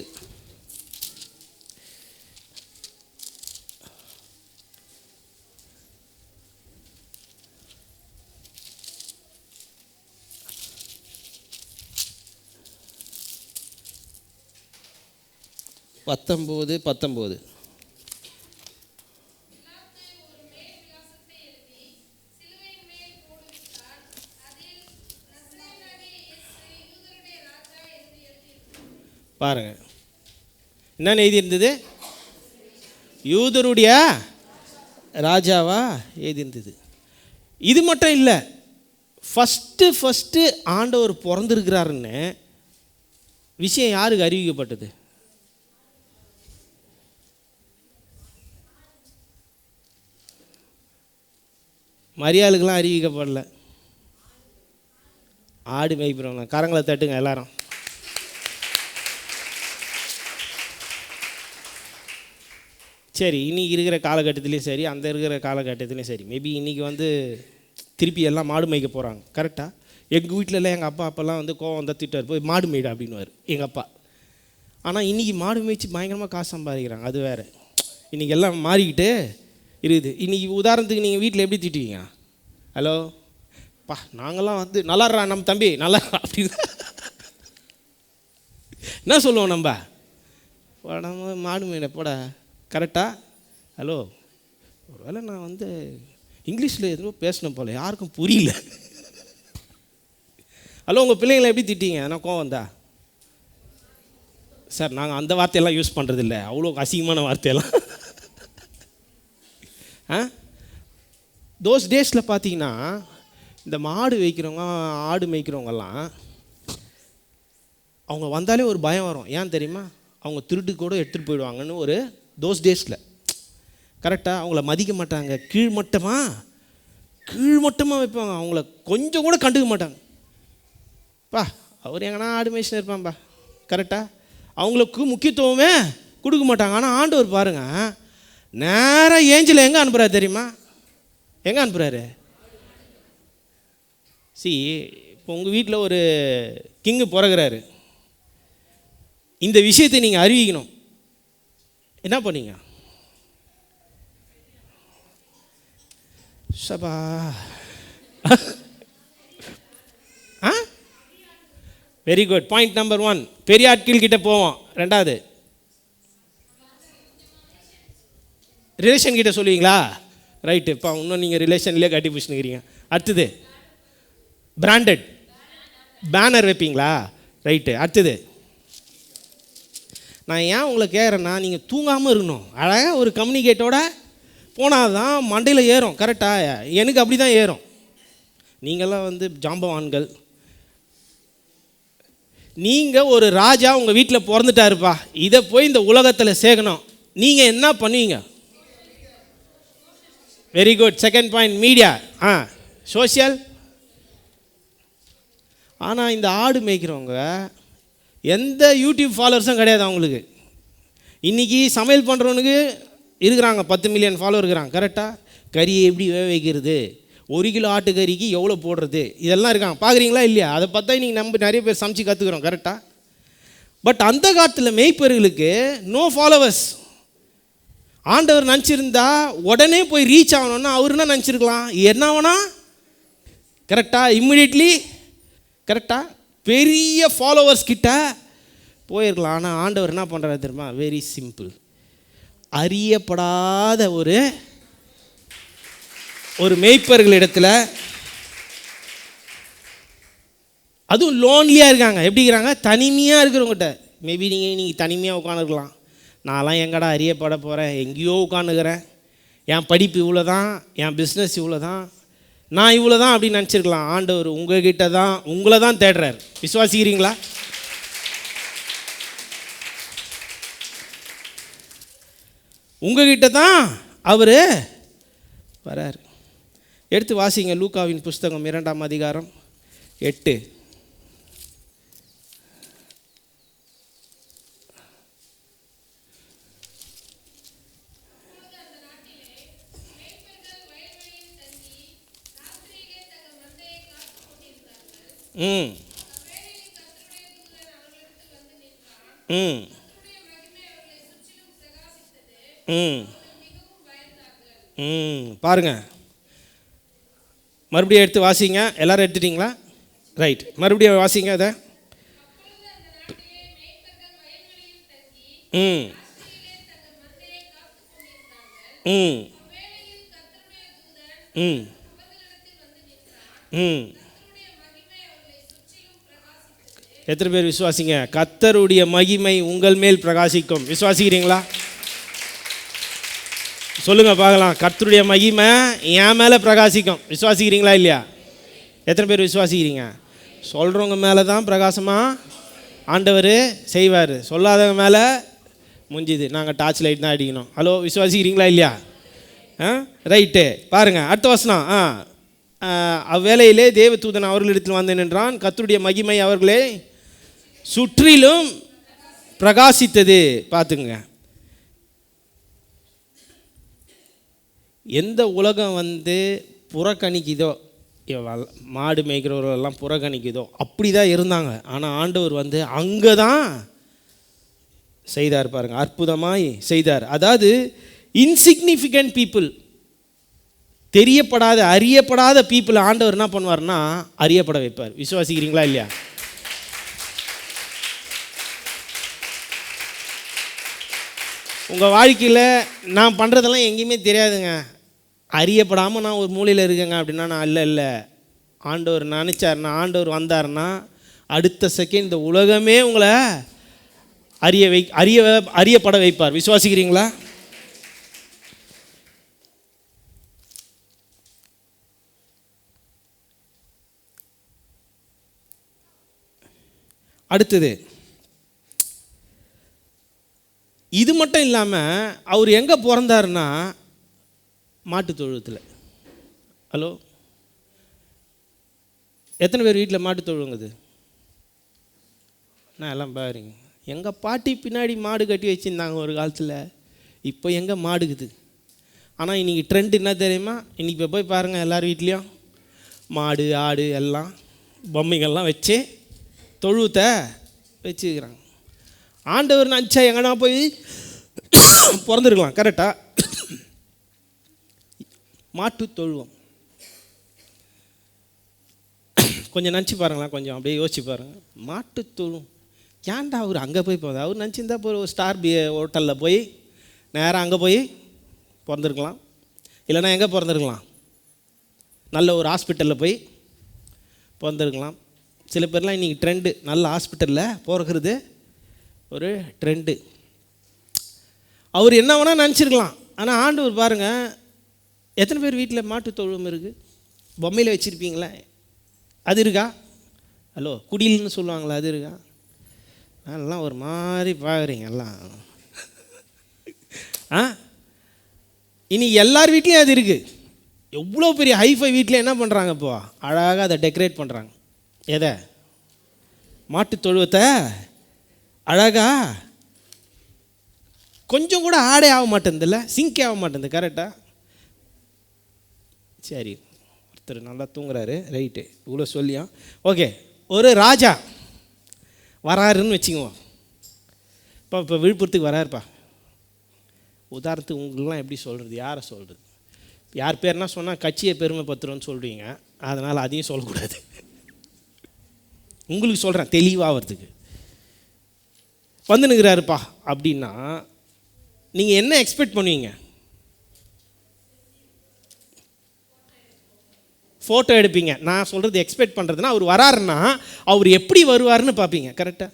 பாருங்கள் என்னன்னு எழுதியிருந்தது? யூதருடைய ராஜாவா எழுதியிருந்தது. இது மட்டும் இல்லை, ஃபஸ்ட்டு ஆண்டவர் பிறந்திருக்கிறாருன்னு விஷயம் யாருக்கு அறிவிக்கப்பட்டது? மரியாளுக்கெல்லாம் அறிவிக்கப்படல. ஆடு மேய்க்கிறவங்க கரங்களை தட்டுங்க எல்லாரும். சரி, இன்றைக்கி இருக்கிற காலகட்டத்துலேயும் சரி, அந்த இருக்கிற காலகட்டத்துலேயும் சரி, மேபி இன்றைக்கி திருப்பி எல்லாம் மாடு மேய்க்க போகிறாங்க. கரெக்டாக எங்கள் வீட்டிலலாம் எங்கள் அப்பெல்லாம் கோவம் வந்தால் திட்டார், போய் மாடு மேய்டு அப்படின்னுவார் எங்கள் அப்பா. ஆனால் இன்றைக்கி மாடு மேய்ச்சி பயங்கரமாக காசு சம்பாதிக்கிறாங்க. அது வேறு. இன்றைக்கி எல்லாம் மாறிக்கிட்டு இருக்குது. இன்றைக்கி உதாரணத்துக்கு நீங்கள் வீட்டில் எப்படி திட்டுவீங்க? ஹலோ பா, நாங்கள்லாம் நல்லாடுறா நம்ம தம்பி நல்லா அப்படின்னு என்ன சொல்லுவோம் நம்ம? நம்ம மாடு மேய்ட போட. கரெக்டாக? ஹலோ, ஒரு வேளை நான் இங்கிலீஷில் எதுவும் பேசணும் போல, யாருக்கும் புரியல. ஹலோ, உங்கள் பிள்ளைங்களை எப்படி திட்டீங்க? நான் கோவம் வந்தா? சார், நாங்கள் அந்த வார்த்தையெல்லாம் யூஸ் பண்ணுறதில்ல, அவ்வளோ அசிங்கமான வார்த்தையெல்லாம். தோஸ் டேஸில் பார்த்தீங்கன்னா இந்த மாடு வைக்கிறவங்க, ஆடு மேய்க்கிறவங்கெல்லாம் அவங்க வந்தாலே ஒரு பயம் வரும். ஏன் தெரியுமா? அவங்க திருட்டு கூட எடுத்துகிட்டு போயிடுவாங்கன்னு ஒரு தோஸ் டேஸில். கரெக்டாக? அவங்கள மதிக்க மாட்டாங்க, கீழ்மட்டமாக வைப்பாங்க, அவங்கள கொஞ்சம் கூட கண்டுக்க மாட்டாங்க. பா, அவர் எங்கன்னா ஆடு மேய்ச்சின்னு இருப்பான்பா. கரெக்டாக? அவங்களுக்கு முக்கியத்துவமே கொடுக்க மாட்டாங்க. ஆனால் ஆண்டவர் பாருங்கள், நேராக ஏஞ்சல் எங்கே அனுப்புகிறாரு தெரியுமா? எங்கே அனுப்புகிறாரு? இப்போ உங்கள் வீட்டில் ஒரு கிங்கு பிறகுறாரு. இந்த விஷயத்தை நீங்கள் அறிவிக்கணும். என்ன பண்ணீங்க? சபா வெரி குட். பாயிண்ட் நம்பர் 1, பெரிய ஆட்கள் கிட்ட போவோம். 2வது, ரிலேஷன் கிட்ட சொல்லுவீங்களா? ரைட்டு. இப்போ இன்னும் நீங்கள் ரிலேஷன்லேயே கட்டி பிடிச்சினுக்கிறீங்க. அடுத்தது, பிராண்டட் பேனர் வைப்பீங்களா? ரைட்டு. அடுத்தது, நான் ஏன் உங்களை கேட்குறேன்னா, நீங்கள் தூங்காமல் இருக்கணும். அழகாக ஒரு கம்யூனிகேட்டோட போனால் தான் மண்டையில் ஏறும். கரெக்டாக? எனக்கு அப்படி தான் ஏறும். நீங்களாம் ஜாம்பவான்கள். நீங்கள் ஒரு ராஜா உங்கள் வீட்டில் பிறந்துட்டாருப்பா, இதை போய் இந்த உலகத்தில் சேர்க்கணும். நீங்கள் என்ன பண்ணுவீங்க? Very good. Second point, media, social. ஆனால் இந்த ஆடு மேய்க்கிறவங்க எந்த யூடியூப் ஃபாலோவர்ஸும் கிடையாது அவங்களுக்கு. இன்றைக்கி சமையல் பண்ணுறவனுக்கு இருக்கிறாங்க 10 மில்லியன் ஃபாலோவர் இருக்கிறாங்க. கரெக்டாக? கறியை எப்படி வேக வைக்கிறது, 1 கிலோ ஆட்டுக்கறிக்கு எவ்வளோ போடுறது, இதெல்லாம் இருக்காங்க. பார்க்குறீங்களா இல்லையா? அதை பார்த்தா இன்றைக்கி நம்ம நிறைய பேர் சமைச்சு கற்றுக்குறோம். கரெக்டாக? பட் அந்த காலத்தில் மேய்ப்பர்களுக்கு நோ ஃபாலோவர்ஸ். ஆண்டவர் நினச்சிருந்தா உடனே போய் ரீச் ஆகணும்னா அவர் என்ன நினச்சிருக்கலாம்? என்ன ஆகனா? கரெக்டாக? இம்மிடியட்லி. கரெக்டாக? பெரிய ஃபாலோவர்ஸ் கிட்ட போயிருக்கலாம். ஆனால் ஆண்டவர் என்ன பண்ணுறாரு தெரியுமா? Very simple. அறியப்படாத ஒரு மேய்ப்பர்களிடத்தில், அதுவும் லோன்லியாக இருக்காங்க. எப்படி இருக்கிறாங்க? தனிமையாக இருக்கிறவங்ககிட்ட. மேபி நீங்கள் தனிமையாக உட்காந்துருக்கலாம். நான்லாம் எங்கடா அறியப்பட போகிறேன், எங்கேயோ உட்காந்துக்கிறேன், என் படிப்பு இவ்வளோ தான், என் பிஸ்னஸ் இவ்வளோ தான், நான் இவ்வளோ தான் அப்படின்னு நினச்சிருக்கலாம். ஆண்டவர் உங்கள்கிட்ட தான், உங்களை தான் தேடுறார். விசுவாசிக்கிறீங்களா? உங்ககிட்ட தான் அவர் வரார். எடுத்து வாசிங்க லூக்காவின் புஸ்தகம் 2ஆம் அதிகாரம் 8. பாருங்க, மறுபடியும் எடுத்து வாசிங்க. எல்லாரும் எடுத்துட்டீங்களா? ரைட். மறுபடியும் வாசிங்க அதை. எத்தனை பேர் விசுவாசிங்க? கர்த்தருடைய மகிமை உங்கள் மேல் பிரகாசிக்கும். விசுவாசிக்கிறீங்களா? சொல்லுங்கள் பார்க்கலாம். கர்த்தருடைய மகிமை என் மேலே பிரகாசிக்கும். விசுவாசிக்கிறீங்களா இல்லையா? எத்தனை பேர் விசுவாசிக்கிறீங்க? சொல்கிறவங்க மேலே தான் பிரகாசமாக ஆண்டவர் செய்வார். சொல்லாதவங்க மேலே முடிஞ்சுது, நாங்கள் டார்ச் லைட் தான் அடிக்கணும். ஹலோ, விசுவாசிக்கிறீங்களா இல்லையா? ரைட்டு. பாருங்கள் அடுத்த வசனம். அவ்வேளையிலே தேவதூதன் அவர்களிடத்தில் வந்து நின்றான். கர்த்தருடைய மகிமை அவர்களே சுற்றிலும் பிரகாசித்தது. பார்த்துங்க, எந்த உலகம் புறக்கணிக்குதோ, மாடு மேய்க்கிறவர்களெல்லாம் புறக்கணிக்குதோ அப்படி தான் இருந்தாங்க. ஆனால் ஆண்டவர் அங்கே தான் செய்தார். பாருங்கள், அற்புதமாய் செய்தார். அதாவது இன்சிக்னிஃபிகண்ட் பீப்புள், தெரியப்படாத அறியப்படாத பீப்புள் ஆண்டவர் என்ன பண்ணுவார்னா அறியப்பட வைப்பார். விசுவாசிக்கிறீங்களா இல்லையா? உங்கள் வாழ்க்கையில் நான் பண்ணுறதெல்லாம் எங்கேயுமே தெரியாதுங்க, அறியப்படாமல் நான் ஒரு மூலையில் இருக்கேங்க அப்படின்னா, நான் இல்லை ஆண்டவர் நினச்சார்னா, ஆண்டவர் வந்தார்னா அடுத்த செகண்ட் இந்த உலகமே உங்களை அறியப்பட வைப்பார். விசுவாசிக்கிறீங்களா? அடுத்தது, இது மட்டும் இல்லாமல் அவர் எங்கே பிறந்தாருன்னா மாட்டு தொழுவத்தில். ஹலோ, எத்தனை பேர் வீட்டில் மாட்டு தொழுவுங்குது? நான் எல்லாம் பாருங்க, எங்கள் பாட்டி பின்னாடி மாடு கட்டி வச்சுருந்தாங்க ஒரு காலத்தில். இப்போ எங்கே மாடுக்குது? ஆனால் இன்றைக்கி ட்ரெண்ட் என்ன தெரியுமா? இன்றைக்கி இப்போ போய் பாருங்கள், எல்லார் வீட்லேயும் மாடு ஆடு எல்லாம் பொம்மைகள்லாம் வச்சு தொழுவத்தை வச்சுக்கிறாங்க. ஆண்டவர் நினச்சா எங்கன்னா போய் பிறந்திருக்கலாம். கரெக்டாக மாட்டு தொழுவம் கொஞ்சம் நினச்சி பாருங்களேன், கொஞ்சம் அப்படியே யோசிச்சு பாருங்கள். மாட்டு தொழுவம் ஏன்டா அவர் அங்கே போய் போகுது? அவர் நினச்சிருந்தா போய் ஒரு ஸ்டார் ஹோட்டலில் போய் நேராக அங்கே போய் பிறந்திருக்கலாம். இல்லைனா எங்கே பிறந்திருக்கலாம்? நல்ல ஒரு ஹாஸ்பிட்டலில் போய் பிறந்திருக்கலாம். சில பேர்லாம் இன்றைக்கி ட்ரெண்டு, நல்ல ஹாஸ்பிட்டலில் பிறக்கிறது ஒரு ட்ரெண்டு. அவர் என்ன வேணால் நினச்சிருக்கலாம். ஆனால் ஆண்டவர் பாருங்கள், எத்தனை பேர் வீட்டில் மாட்டு தொழுவம் இருக்குது? பொம்மையில் வச்சுருப்பீங்களா? அது இருக்கா? ஹலோ, குடில்னு சொல்லுவாங்களா, அது இருக்கா? அதெல்லாம் ஒரு மாதிரி பார்க்குறீங்க எல்லாம். இன்னைக்கு எல்லார் வீட்லேயும் அது இருக்குது. எவ்வளோ பெரிய ஹைஃபை வீட்டில் என்ன பண்ணுறாங்க இப்போ? அழகாக அதை டெக்கரேட் பண்ணுறாங்க. எதை? மாட்டு தொழுவத்தை அழகா கொஞ்சம் கூட ஆடே ஆக மாட்டேங்குதுல்ல, சிங்கே ஆக மாட்டேங்குது. கரெக்டாக? சரி, ஒருத்தர் நல்லா தூங்குறாரு, ரைட்டு, இவ்வளோ சொல்லியா? ஓகே, ஒரு ராஜா வராருன்னு வச்சுக்குவோம். இப்போ விழுப்புரத்துக்கு வராருப்பா. உதாரணத்துக்கு உங்களுக்குலாம் எப்படி சொல்கிறது, யாரை சொல்கிறது? யார் பேர்னா சொன்னால் கட்சியை பெருமைப்படுத்துகிறோன்னு சொல்கிறீங்க, அதனால் அதையும் சொல்லக்கூடாது. உங்களுக்கு சொல்கிறேன் தெளிவாகிறதுக்கு. வந்துனுக்கிறாருப்பா அப்படின்னா நீங்கள் என்ன எக்ஸ்பெக்ட் பண்ணுவீங்க? ஃபோட்டோ எடுப்பீங்க. நான் சொல்கிறது எக்ஸ்பெக்ட் பண்ணுறதுனா, அவர் வராருன்னா அவர் எப்படி வருவார்னு பார்ப்பீங்க. கரெக்டாக?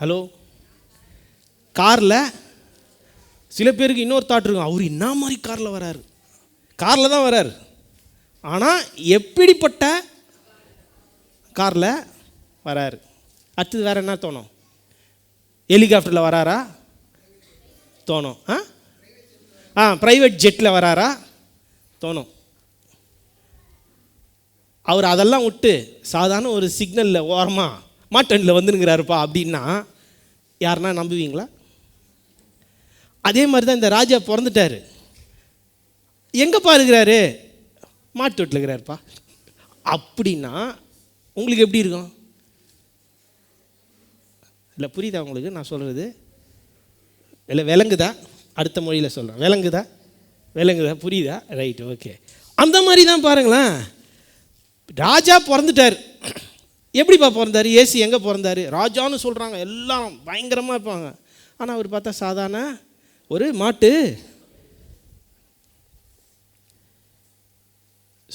ஹலோ, காரில் சில பேருக்கு இன்னொரு தாட் இருக்கும், அவர் என்ன மாதிரி காரில் வராரு, காரில் தான் வராரு, ஆனால் எப்படிப்பட்ட காரில் வராரு. அடுத்தது வேறு என்ன தோணும்? ஹெலிகாப்டரில் வராரா? தோணும். ப்ரைவேட் ஜெட்டில் வராரா? தோணும். அவர் அதெல்லாம் விட்டு சாதாரண ஒரு சிக்னலில் ஓரமாக மாட்டனில் வந்துனுங்கிறாருப்பா அப்படின்னா யாருன்னா நம்புவீங்களா? அதே மாதிரி தான் இந்த ராஜா பிறந்துட்டார். எங்கேப்பா இருக்கிறாரு? மாட்டு வீட்டில் இருக்கிறாருப்பா அப்படின்னா உங்களுக்கு எப்படி இருக்கும்? இல்லை, புரியுதா உங்களுக்கு நான் சொல்கிறது? இல்லை, விளங்குதா? அடுத்த மொழியில் சொல்கிறேன். விளங்குதா? புரியுதா? Right, okay. அந்த மாதிரி தான் பாருங்களேன், ராஜா பிறந்துட்டார். எப்படிப்பா பிறந்தார்? ஏசி எங்கே பிறந்தார்? ராஜான்னு சொல்கிறாங்க, எல்லாம் பயங்கரமாக இருப்பாங்க. ஆனால் அவர் பார்த்தா சாதாரண ஒரு மாட்டு.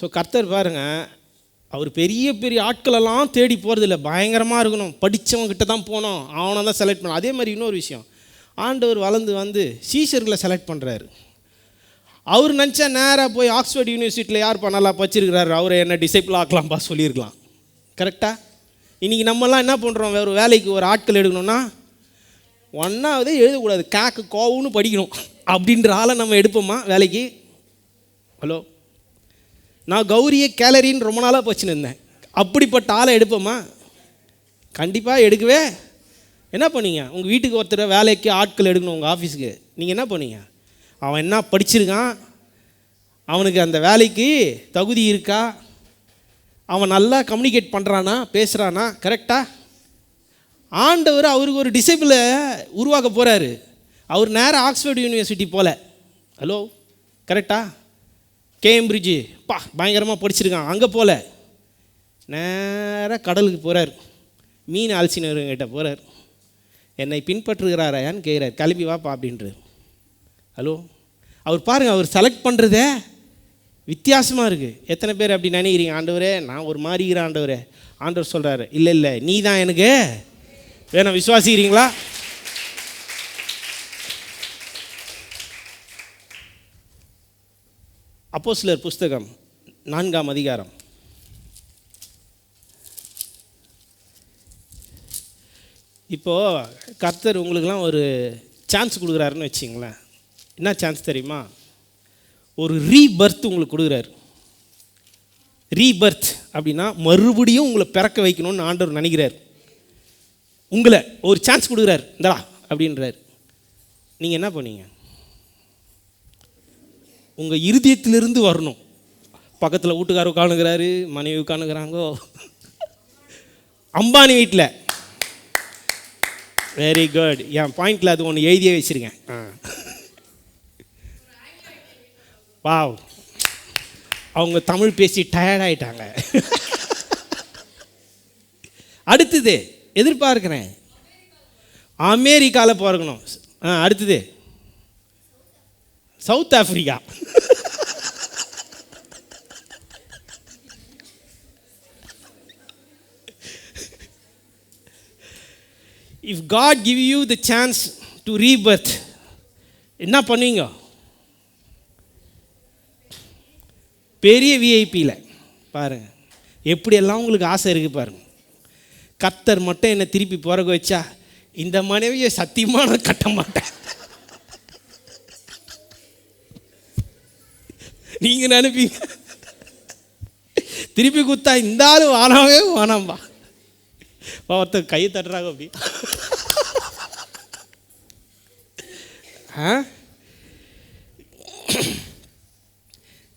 ஸோ கர்த்தர் பாருங்கள், அவர் பெரிய பெரிய ஆட்களெல்லாம் தேடி போகிறதில்ல, பயங்கரமாக இருக்கணும், படித்தவங்ககிட்ட தான் போனோம், அவனை தான் செலக்ட் பண்ணணும். அதே மாதிரி இன்னொரு விஷயம், ஆண்டவர் வளர்ந்து வந்து சீஷர்களை செலக்ட் பண்ணுறாரு. அவர் நினச்சா நேராக போய் ஆக்ஸ்ஃபோர்ட் யூனிவர்சிட்டியில் யார் நல்லா படிச்சிருக்கிறாரு, அவரை என்ன டிசைப்பிள் ஆக்கலாம்ப்பா சொல்லியிருக்கலாம். கரெக்டாக? இன்றைக்கி நம்மலாம் என்ன பண்ணுறோம், வேறு வேலைக்கு ஒரு ஆட்கள் எடுக்கணும்னா ஒன்றாவதே எழுதக்கூடாது, காக்கு கோவுன்னு படிக்கணும் அப்படின்ற ஆளை நம்ம எடுப்போமா வேலைக்கு? ஹலோ, நான் கௌரியை கேலரின்னு ரொம்ப நாளாக போச்சுன்னு இருந்தேன், அப்படிப்பட்ட ஆளை எடுப்போமா? கண்டிப்பாக எடுக்கவே. என்ன பண்ணீங்க, உங்கள் வீட்டுக்கு ஒருத்தர் வேலைக்கு ஆட்கள் எடுக்கணும் உங்கள் ஆஃபீஸுக்கு, நீங்கள் என்ன பண்ணீங்க, அவன் என்ன படிச்சிருக்கான், அவனுக்கு அந்த வேலைக்கு தகுதி இருக்கா, அவன் நல்லா கம்யூனிகேட் பண்ணுறானா, பேசுகிறானா, கரெக்டாக? ஆண்டவர் அவருக்கு ஒரு டிசைபிளை உருவாக்க போகிறாரு. அவர் நேராக ஆக்ஸ்ஃபோர்ட் யூனிவர்சிட்டி போல. ஹலோ, கரெக்டா? கேம்பிரிட்ஜு பயங்கரமாக படிச்சிருக்கான், அங்கே போல. நேராக கடலுக்கு போகிறார், மீன் ஆல்சினர்கிட்ட போகிறார். என்னை பின்பற்றுகிறாராயான்னு கேட்குறார், கிளம்பி வாப்பா அப்படின்றார். ஹலோ, அவர் பாருங்கள், அவர் செலக்ட் பண்ணுறதே வித்தியாசமாக இருக்குது. எத்தனை பேர் அப்படி நினைக்கிறீங்க, ஆண்டவரே நான் ஒரு மாறிக்கிறேன் ஆண்டவரே? ஆண்டவர் சொல்கிறாரு, இல்லை இல்லை, நீ தான் எனக்கு வேணும். விசுவாசிக்கிறீங்களா? அப்போஸ்தலர் புஸ்தகம் 4ஆம் அதிகாரம். இப்போது கர்த்தர் உங்களுக்கெல்லாம் ஒரு சான்ஸ் கொடுக்குறாருன்னு வச்சிங்களேன். என்ன சான்ஸ் தெரியுமா? ஒரு ரீபர்த் உங்களுக்கு கொடுக்குறாரு. ரீபர்த் அப்படின்னா மறுபடியும் உங்களை பிறக்க வைக்கணும்னு ஆண்டவர் நினைக்கிறார். உங்களை ஒரு சான்ஸ் கொடுக்குறாரு, இந்தா அப்படின்றார். நீங்கள் என்ன பண்ணீங்க? உங்கள் இருதயத்திலிருந்து வரணும். பக்கத்தில் வீட்டுக்காரர் உட்காந்துக்கிறாரு, மனைவி உட்காந்துக்கிறாங்கோ, அம்பானி வீட்டில். Very good. என் பாயிண்டில் அது ஒன்று எழுதியே வச்சுருக்கேன். வாவ், அவங்க தமிழ் பேசி டயர்டாயிட்டாங்க. அடுத்தது எதிர்பார்க்கிறேன், அமெரிக்காவில் பிறக்கணும். அடுத்தது south Africa. If God give you the chance to rebirth, என்ன பண்ணுவீங்க? பெரிய விஐபியில் பாருங்கள், எப்படியெல்லாம் உங்களுக்கு ஆசை இருக்குது பாருங்கள். கர்த்தர் மட்டும் என்னை திருப்பி பிறகு வச்சா இந்த மனைவியை சத்தியமாக நான் கட்ட மாட்டேன். நீங்கள் நினைப்பீங்க, திருப்பி குத்தா இந்த ஆள் வானாவே வானாம்பா. ஒருத்தர் கை தட்டுறாங்க அப்படி.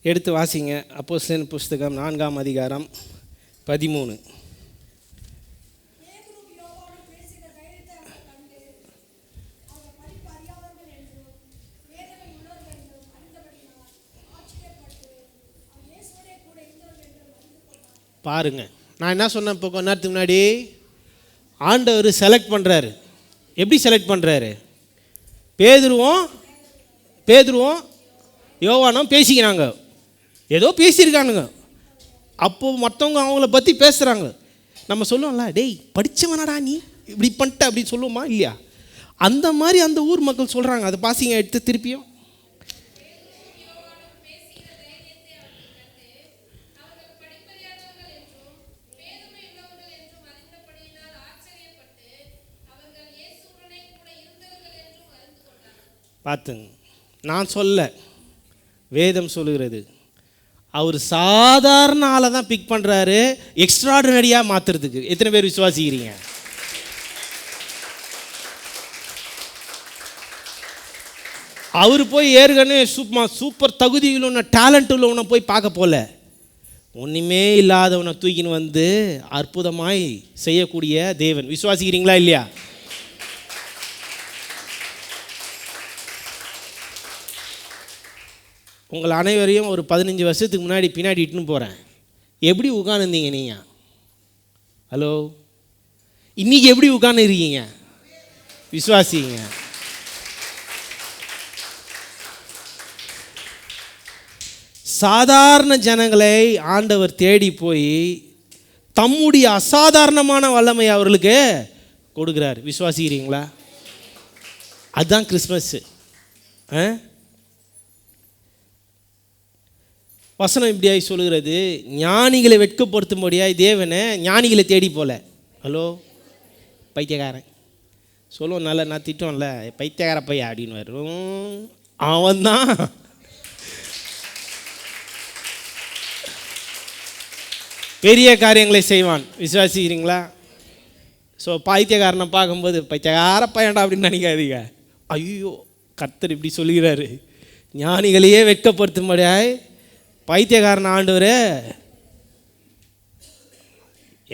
எடுத்து வாசிங்க, அப்போஸ்தலர் புஸ்தகம் 4ஆம் அதிகாரம் 13. பாருங்க, நான் என்ன சொன்னேன் இப்போ கொஞ்ச நேரத்துக்கு முன்னாடி, ஆண்டவர் செலக்ட் பண்ணுறாரு. எப்படி செலக்ட் பண்ணுறாரு? பேதுருவும் யோவானும் பேசிக்கிறாங்க, ஏதோ பேசியிருக்கானுங்க. அப்போது மற்றவங்க அவங்கள பற்றி பேசுகிறாங்க. நம்ம சொல்லுவோம்ல, டேய் படித்தவனடா நீ இப்படி பண்ணிட்ட அப்படின்னு சொல்லுவோமா இல்லையா? அந்த மாதிரி அந்த ஊர் மக்கள் சொல்கிறாங்க. அதை பாசிங்க எடுத்து திருப்பியும். பார்த்துங்க, நான் சொல்ல, வேதம் சொல்லுகிறது. அவர் சாதாரண ஆளை தான் பிக் பண்ணுறாரு எக்ஸ்ட்ராடினரியாக மாற்றுறதுக்கு. எத்தனை பேர் விசுவாசிக்கிறீங்க? அவர் போய் ஏற்கனவே சூப்பர் தகுதியில் உள்ள டேலண்ட் உள்ளவனை போய் பார்க்க போல, ஒன்றுமே இல்லாதவனை தூக்கின்னு வந்து அற்புதமாய் செய்யக்கூடிய தேவன். விசுவாசிக்கிறீங்களா இல்லையா? உங்கள் அனைவரையும் ஒரு 15 வருஷத்துக்கு பின்னாடி இட்டுன்னு போகிறேன். எப்படி உட்காந்துருந்தீங்க நீங்கள்? ஹலோ, இன்றைக்கி எப்படி உட்காந்து இருக்கீங்க? விசுவாசிங்க. சாதாரண ஜனங்களை ஆண்டவர் தேடி போய் தம்முடைய அசாதாரணமான வல்லமை அவர்களுக்கு கொடுக்குறார். விசுவாசிக்கிறீங்களா? அதுதான் கிறிஸ்மஸ். வசனம் இப்படியாய் சொல்லுகிறது, ஞானிகளை வெட்கப்படுத்தும்படியாய் தேவனை ஞானிகளை தேடி போல. ஹலோ பைத்தியக்காரன் சொல்லுவோம், நல்ல நான் திட்டோம்ல, பைத்தியக்கார பையா அப்படின்னு வரும். அவன் தான் பெரிய காரியங்களை செய்வான். விசுவாசிக்கிறீங்களா? ஸோ பைத்தியக்காரனை பார்க்கும்போது பைத்தியக்கார பையன்டா அப்படின்னு நினைக்காதீங்க. ஐயோ, கர்த்தர் இப்படி சொல்லுகிறாரு, ஞானிகளையே வெட்கப்படுத்தும்படியாய் பைத்தியக்காரன் ஆண்டவர்.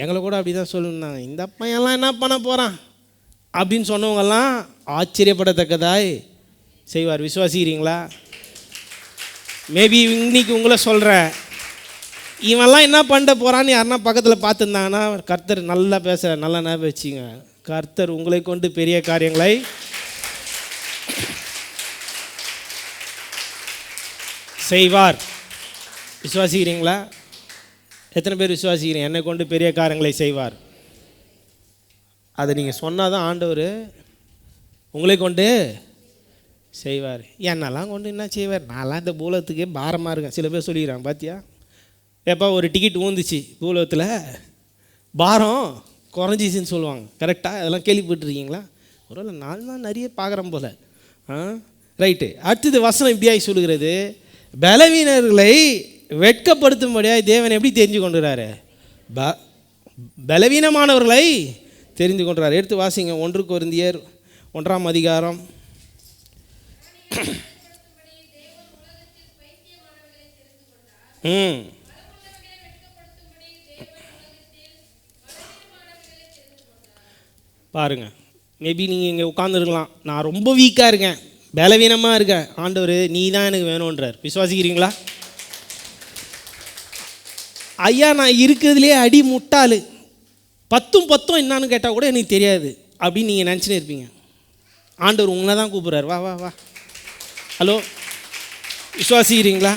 எங்களை கூட அப்படி தான் சொல்லுனாங்க, இந்த பையன்லாம் என்ன பண்ண போகிறான் அப்படின்னு சொன்னவங்கெல்லாம் ஆச்சரியப்படத்தக்கதாய் செய்வார். விசுவாசிக்கிறீங்களா? மேபி இன்னைக்கு உங்களை சொல்கிறேன், இவன்லாம் என்ன பண்ண போகிறான்னு யாருன்னா பக்கத்தில் பார்த்துருந்தாங்கன்னா, கர்த்தர் நல்லா பேசுகிறார், நல்லா ஞாபகம் வச்சுங்க. கர்த்தர் உங்களை கொண்டு பெரிய காரியங்களை செய்வார். விசுவாசிக்கிறீங்களா? எத்தனை பேர் விசுவாசிக்கிறீங்க என்னை கொண்டு பெரிய காரியங்களை செய்வார்? அதை நீங்கள் சொன்னால் தான் ஆண்டவர் உங்களை கொண்டு செய்வார். என்னெல்லாம் கொண்டு என்ன செய்வார்? நான்லாம் இந்த பூலத்துக்கே பாரமாக இருக்கேன். சில பேர் சொல்லிக்கிறாங்க, பார்த்தியா எப்போ ஒரு டிக்கெட் ஊந்துச்சு பூலத்தில் பாரம் குறைஞ்சிச்சின்னு சொல்லுவாங்க. கரெக்டாக அதெல்லாம் கேள்விப்பட்டுருக்கீங்களா? ஒரு நான் தான் நிறைய பார்க்குறேன் போல். ரைட்டு. அடுத்தது வசனம் இப்படியாய் சொல்லுகிறது, பலவீனர்களை வெட்கப்படுத்தும்படியாக தேவன் எப்படி தெரிஞ்சு கொண்டுறாரு? பலவீனமானவர்களை தெரிந்து கொண்டார். எடுத்து வாசிங்க, 1 கொரிந்தியர் 1ஆம் அதிகாரம். பாருங்கள், மேபி நீங்கள் இங்கே உட்காந்துருக்கலாம், நான் ரொம்ப வீக்காக இருக்கேன், பலவீனமாக இருக்கேன், ஆண்டவர் நீ தான் எனக்கு வேணுன்றார். விசுவாசிக்கிறீங்களா? ஐயா, நான் இருக்கிறதுலே அடி முட்டாள், 10 என்னான்னு கேட்டால் கூட எனக்கு தெரியாது அப்படின்னு நீங்கள் நினச்சினே இருப்பீங்க. ஆண்டவர் உங்களை தான் கூப்பிட்றாரு, வா வா வா. ஹலோ, விசுவாசிக்கிறீங்களா?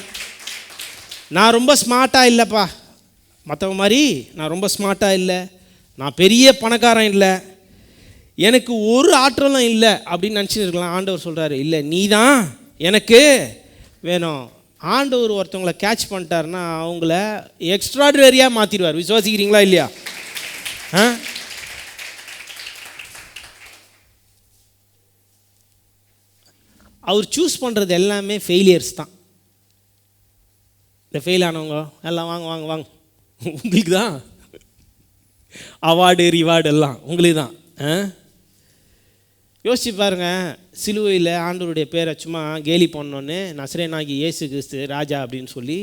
நான் ரொம்ப ஸ்மார்ட்டாக இல்லைப்பா, மற்றவங்க மாதிரி நான் ரொம்ப ஸ்மார்ட்டாக இல்லை, நான் பெரிய பணக்காரன் இல்லை, எனக்கு ஒரு ஆற்றலும் இல்லை அப்படின்னு நினச்சிட்டு இருக்கலாம். ஆண்டவர் சொல்கிறாரு, இல்லை நீ தான் எனக்கு வேணும். ஆண்டவர் ஒருத்தவங்களை கேட்ச் பண்ணிட்டாருன்னா அவங்கள எக்ஸ்ட்ராடினரியாக மாற்றிடுவார். விசுவாசிக்கிறீங்களா இல்லையா? அவர் சூஸ் பண்ணுறது எல்லாமே ஃபெயிலியர்ஸ் தான். இந்த ஃபெயில் ஆனவங்க எல்லாம் வாங்க வாங்க வாங்க, உங்களுக்கு தான் அவார்டு ரிவார்டு எல்லாம் உங்களுக்கு தான். யோசிச்சு பாருங்கள், சிலுவையில் ஆண்டவருடைய பேரை சும்மா கேலி பண்ணோன்னு நசரேயனாகிய இயேசு கிறிஸ்து ராஜா அப்படின்னு சொல்லி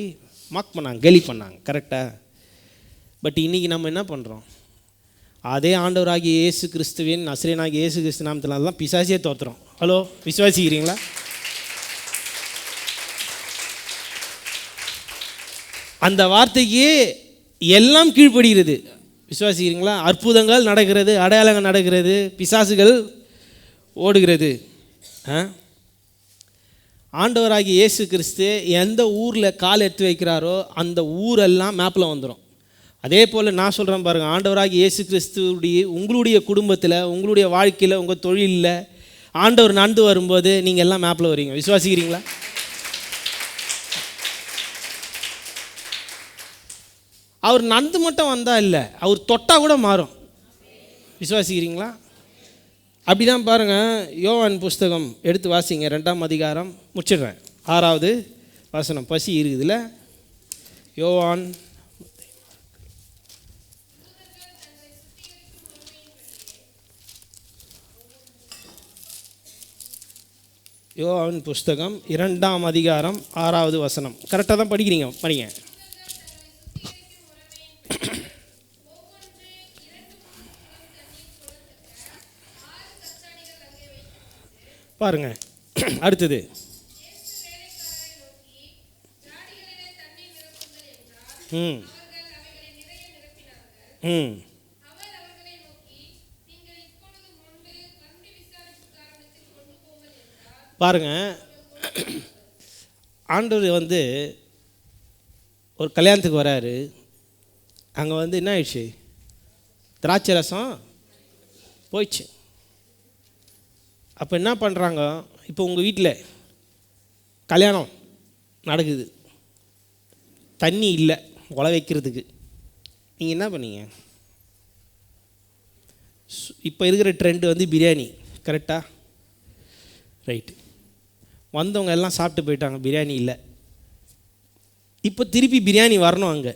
மார்க் பண்ணாங்க, கேலி பண்ணாங்க. கரெக்டாக? பட் இன்றைக்கி நம்ம என்ன பண்ணுறோம்? அதே ஆண்டவராகிய இயேசு கிறிஸ்துவின் நசரேயனாகிய இயேசு கிறிஸ்து நாமத்தினால தான் பிசாசியே தோற்றுறோம். ஹலோ, விசுவாசிக்கிறீங்களா? அந்த வார்த்தைக்கு எல்லாம் கீழ்ப்படுகிறது. விசுவாசிக்கிறீங்களா? அற்புதங்கள் நடக்கிறது, அடையாளங்கள் நடக்கிறது, பிசாசுகள் ஓடுகிறது. ஆண்டவராகிய இயேசு கிறிஸ்து எந்த ஊரில் கால் எடுத்து வைக்கிறாரோ அந்த ஊரெல்லாம் மேப்பில் வந்துடும். அதே போல் நான் சொல்கிறேன் பாருங்கள், ஆண்டவராகிய இயேசு கிறிஸ்துடைய உங்களுடைய குடும்பத்தில், உங்களுடைய வாழ்க்கையில், உங்கள் தொழிலில் ஆண்டவர் நடந்து வரும்போது நீங்கள் எல்லாம் மேப்பில் வரீங்க. விசுவாசிக்கிறீங்களா? அவர் நடந்து மட்டும் வந்தால் இல்லை, அவர் தொட்டால் கூட மாறும். விசுவாசிக்கிறீங்களா? அப்படி தான் பாருங்கள், யோவான் புஸ்தகம் எடுத்து வாசிங்க, 2ஆம் அதிகாரம், முடிச்சிடுறேன், 6வது வசனம். பசி இருக்குதுல்ல, யோவான் புஸ்தகம் 2ஆம் அதிகாரம் 6வது வசனம். கரெக்டாக தான் படிக்கிறீங்க, படிங்க. பாருங்க, அடுத்தது பாருங்க, ஆண்டவர் ஒரு கல்யாணத்துக்கு வராரு. அங்கே வந்து என்ன ஆயிடுச்சு, திராட்சை ரசம் போயிடுச்சு. அப்போ என்ன பண்ணுறாங்க, இப்போ உங்கள் வீட்டில் கல்யாணம் நடக்குது, தண்ணி இல்லை உலை வைக்கிறதுக்கு, நீங்கள் என்ன பண்ணீங்க? இப்போ இருக்கிற ட்ரெண்டு வந்து பிரியாணி, கரெக்டாக? ரைட்டு. வந்தவங்க எல்லாம் சாப்பிட்டு போயிட்டாங்க, பிரியாணி இல்லை. இப்போ திருப்பி பிரியாணி வரணும், அங்கே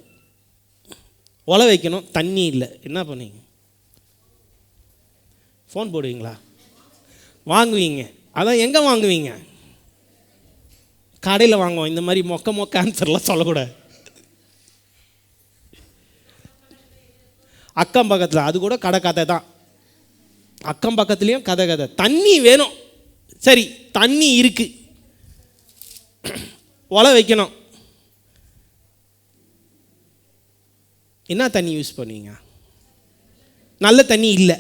உலை வைக்கணும், தண்ணி இல்லை. என்ன பண்ணுவீங்க? ஃபோன் போடுவீங்களா? வாங்குவீங்க. அதான் எங்கே வாங்குவீங்க? கடையில் வாங்குவோம். இந்த மாதிரி மொக்க ஆன்சர்லாம் சொல்லக்கூடாது. அக்கம் பக்கத்தில், அது கூட கதை தான். அக்கம் பக்கத்துலேயும் கதை. தண்ணி வேணும், சரி தண்ணி இருக்கு, உலை வைக்கணும். என்ன தண்ணி யூஸ் பண்ணுவீங்க? நல்ல தண்ணி இல்லை.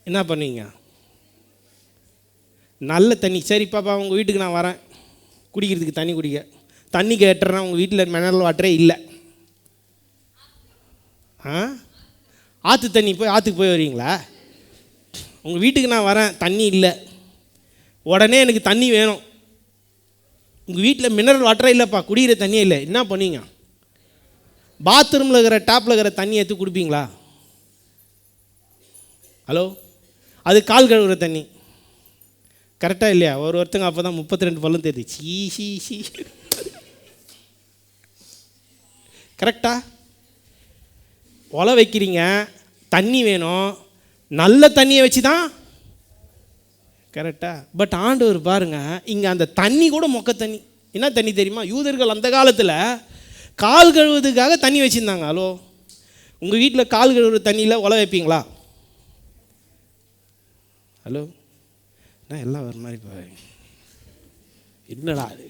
என்ன பண்ணுவீங்க? நல்ல தண்ணி. சரி பாப்பா, உங்கள் வீட்டுக்கு நான் வரேன் குடிக்கிறதுக்கு தண்ணி குடிக்க. தண்ணி கேட்டுறேன், உங்கள் வீட்டில் மினரல் வாட்டரே இல்லை. ஆற்று தண்ணி போய் ஆற்றுக்கு போய் வருவீங்களா? உங்கள் வீட்டுக்கு நான் வரேன், தண்ணி இல்லை, உடனே எனக்கு தண்ணி வேணும். உங்கள் வீட்டில் மினரல் வாட்டரே இல்லைப்பா, குடிக்கிற தண்ணியே இல்லை. என்ன பண்ணுவீங்க? பாத்ரூமில் இருக்கிற டேப்பில் இருக்கிற தண்ணி எடுத்து குடிப்பீங்களா? ஹலோ, அது கால் கழுவுற தண்ணி, கரெக்டாக இல்லையா? ஒருத்தங்க அப்போ தான் 32 பல்லும் தெரியுது. சீ கரெக்டா? உலை வைக்கிறீங்க, தண்ணி வேணும், நல்ல தண்ணியை வச்சு தான், கரெக்டா? பட் ஆண்டவர் பாருங்கள், இங்கே அந்த தண்ணி கூட மொக்க தண்ணி. என்ன தண்ணி தெரியுமா? யூதர்கள் அந்த காலத்தில் கால் கழுவுறதுக்காக தண்ணி வச்சுருந்தாங்க. ஹலோ, உங்கள் வீட்டில் கால் கழுவுற தண்ணியில் உலை வைப்பீங்களா? ஹலோ, நான் எல்லாம் வர மாதிரி பாருங்க, என்னடா அது?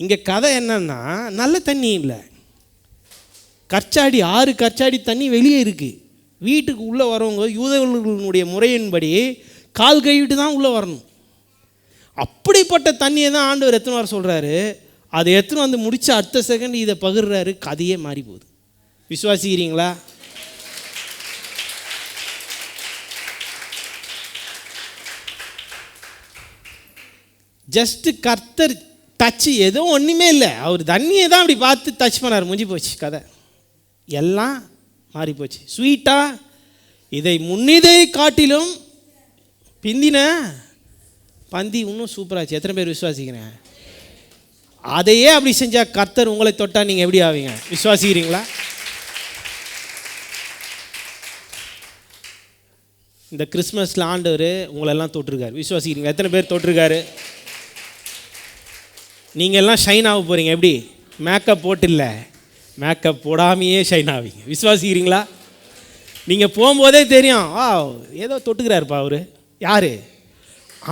இங்கே கதை என்னன்னா, நல்ல தண்ணி இல்லை, கற்சாடி, 6 கற்சாடி தண்ணி வெளியே இருக்குது. வீட்டுக்கு உள்ளே வரவங்க யூதர்களுடைய முறையின்படி கால் கழுவிட்டு தான் உள்ளே வரணும். அப்படிப்பட்ட தண்ணியை தான் ஆண்டவர் எத்தனை வர சொல்கிறாரு. அதை எத்தனை வந்து முடிச்ச அடுத்த செகண்ட் இதை பகிர்றாரு, கதையே மாறி போகுது. விசுவாசிக்கிறீங்களா? ஜஸ்ட்டு கர்த்தர் டச்சு, எதுவும் ஒன்றுமே இல்லை, அவர் தண்ணியை தான் அப்படி பார்த்து டச் பண்ணார், முடிஞ்சு போச்சு கதை, எல்லாம் மாறி போச்சு. ஸ்வீட்டாக இதை முன்னிதை காட்டிலும் பிந்தின பந்தி இன்னும் சூப்பராச்சு. எத்தனை பேர் விசுவாசிக்கிறேன்? அதையே அப்படி செஞ்சால் கர்த்தர் உங்களை தொட்டால் நீங்கள் எப்படி ஆவீங்க? விசுவாசிக்கிறீங்களா? இந்த கிறிஸ்மஸில் ஆண்டவர் உங்களெல்லாம் தொட்டிருக்காரு. விசுவாசிக்கிறீங்க? எத்தனை பேர் தொட்டிருக்காரு? நீங்கள் எல்லாம் ஷைன் ஆக போகிறீங்க. எப்படி? மேக்கப் போட்டு இல்லை, மேக்கப் போடாமையே ஷைன் ஆவீங்க. விசுவாசிக்கிறீங்களா? நீங்கள் போகும்போதே தெரியும், ஏதோ தொட்டுக்கிறாருப்பா அவர். யார்?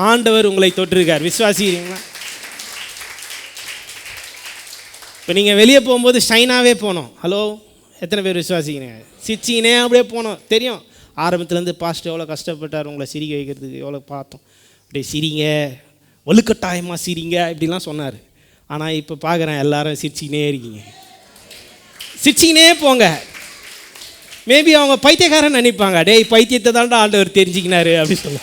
ஆண்டவர் உங்களை தொட்டிருக்கார். விசுவாசிக்கிறீங்களா? இப்போ நீங்கள் வெளியே போகும்போது ஷைனாகவே போகணும். ஹலோ, எத்தனை பேர் விசுவாசிக்கிறீங்க? சிரிச்சிங்கனே அப்படியே போகணும். தெரியும் ஆரம்பத்துலேருந்து பாஸ்ட் எவ்வளோ கஷ்டப்பட்டார் உங்களை சிரிக்க வைக்கிறதுக்கு, எவ்வளோ பார்த்தோம். அப்படியே சிரிங்க, வலுக்கட்டாயமாக சிரிங்க இப்படிலாம் சொன்னார். ஆனால் இப்போ பார்க்குறேன் எல்லாரும் சிரிச்சிக்கினே இருக்கீங்க. சிரிச்சிக்கினே போங்க. மேபி அவங்க பைத்தியக்காரன் நினைப்பாங்க, டேய் பைத்தியத்தை தாண்டா ஆண்டவர் தெரிஞ்சுக்கினாரு அப்படின்னு சொல்ல.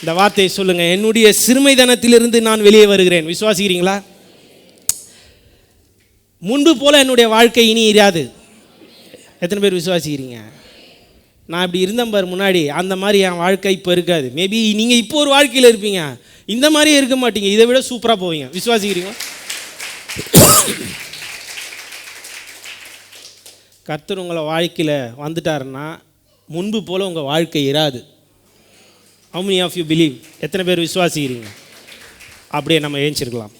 இந்த வார்த்தையை சொல்லுங்கள், என்னுடைய சிறுமைத்தனத்திலிருந்து நான் வெளியே வருகிறேன். விசுவாசிக்கிறீங்களா? முன்பு போல் என்னுடைய வாழ்க்கை இனி இராது. எத்தனை பேர் விசுவாசிக்கிறீங்க? நான் இப்படி இருந்தேன் பாரு முன்னாடி, அந்த மாதிரி என் வாழ்க்கை இப்போ இருக்காது. மேபி நீங்கள் இப்போ ஒரு வாழ்க்கையில் இருப்பீங்க, இந்த மாதிரியே இருக்க மாட்டீங்க, இதை விட சூப்பராக போவீங்க. விசுவாசிக்கிறீங்களா? கர்த்தர் உங்களை வாழ்க்கையில் வந்துட்டாருன்னா முன்பு போல் உங்கள் வாழ்க்கை இராது. How many of you believe? எத்தனை பேர் விசுவாசிக்கிறீங்க? அப்படியே நம்ம ஏஞ்சிருக்கலாம்.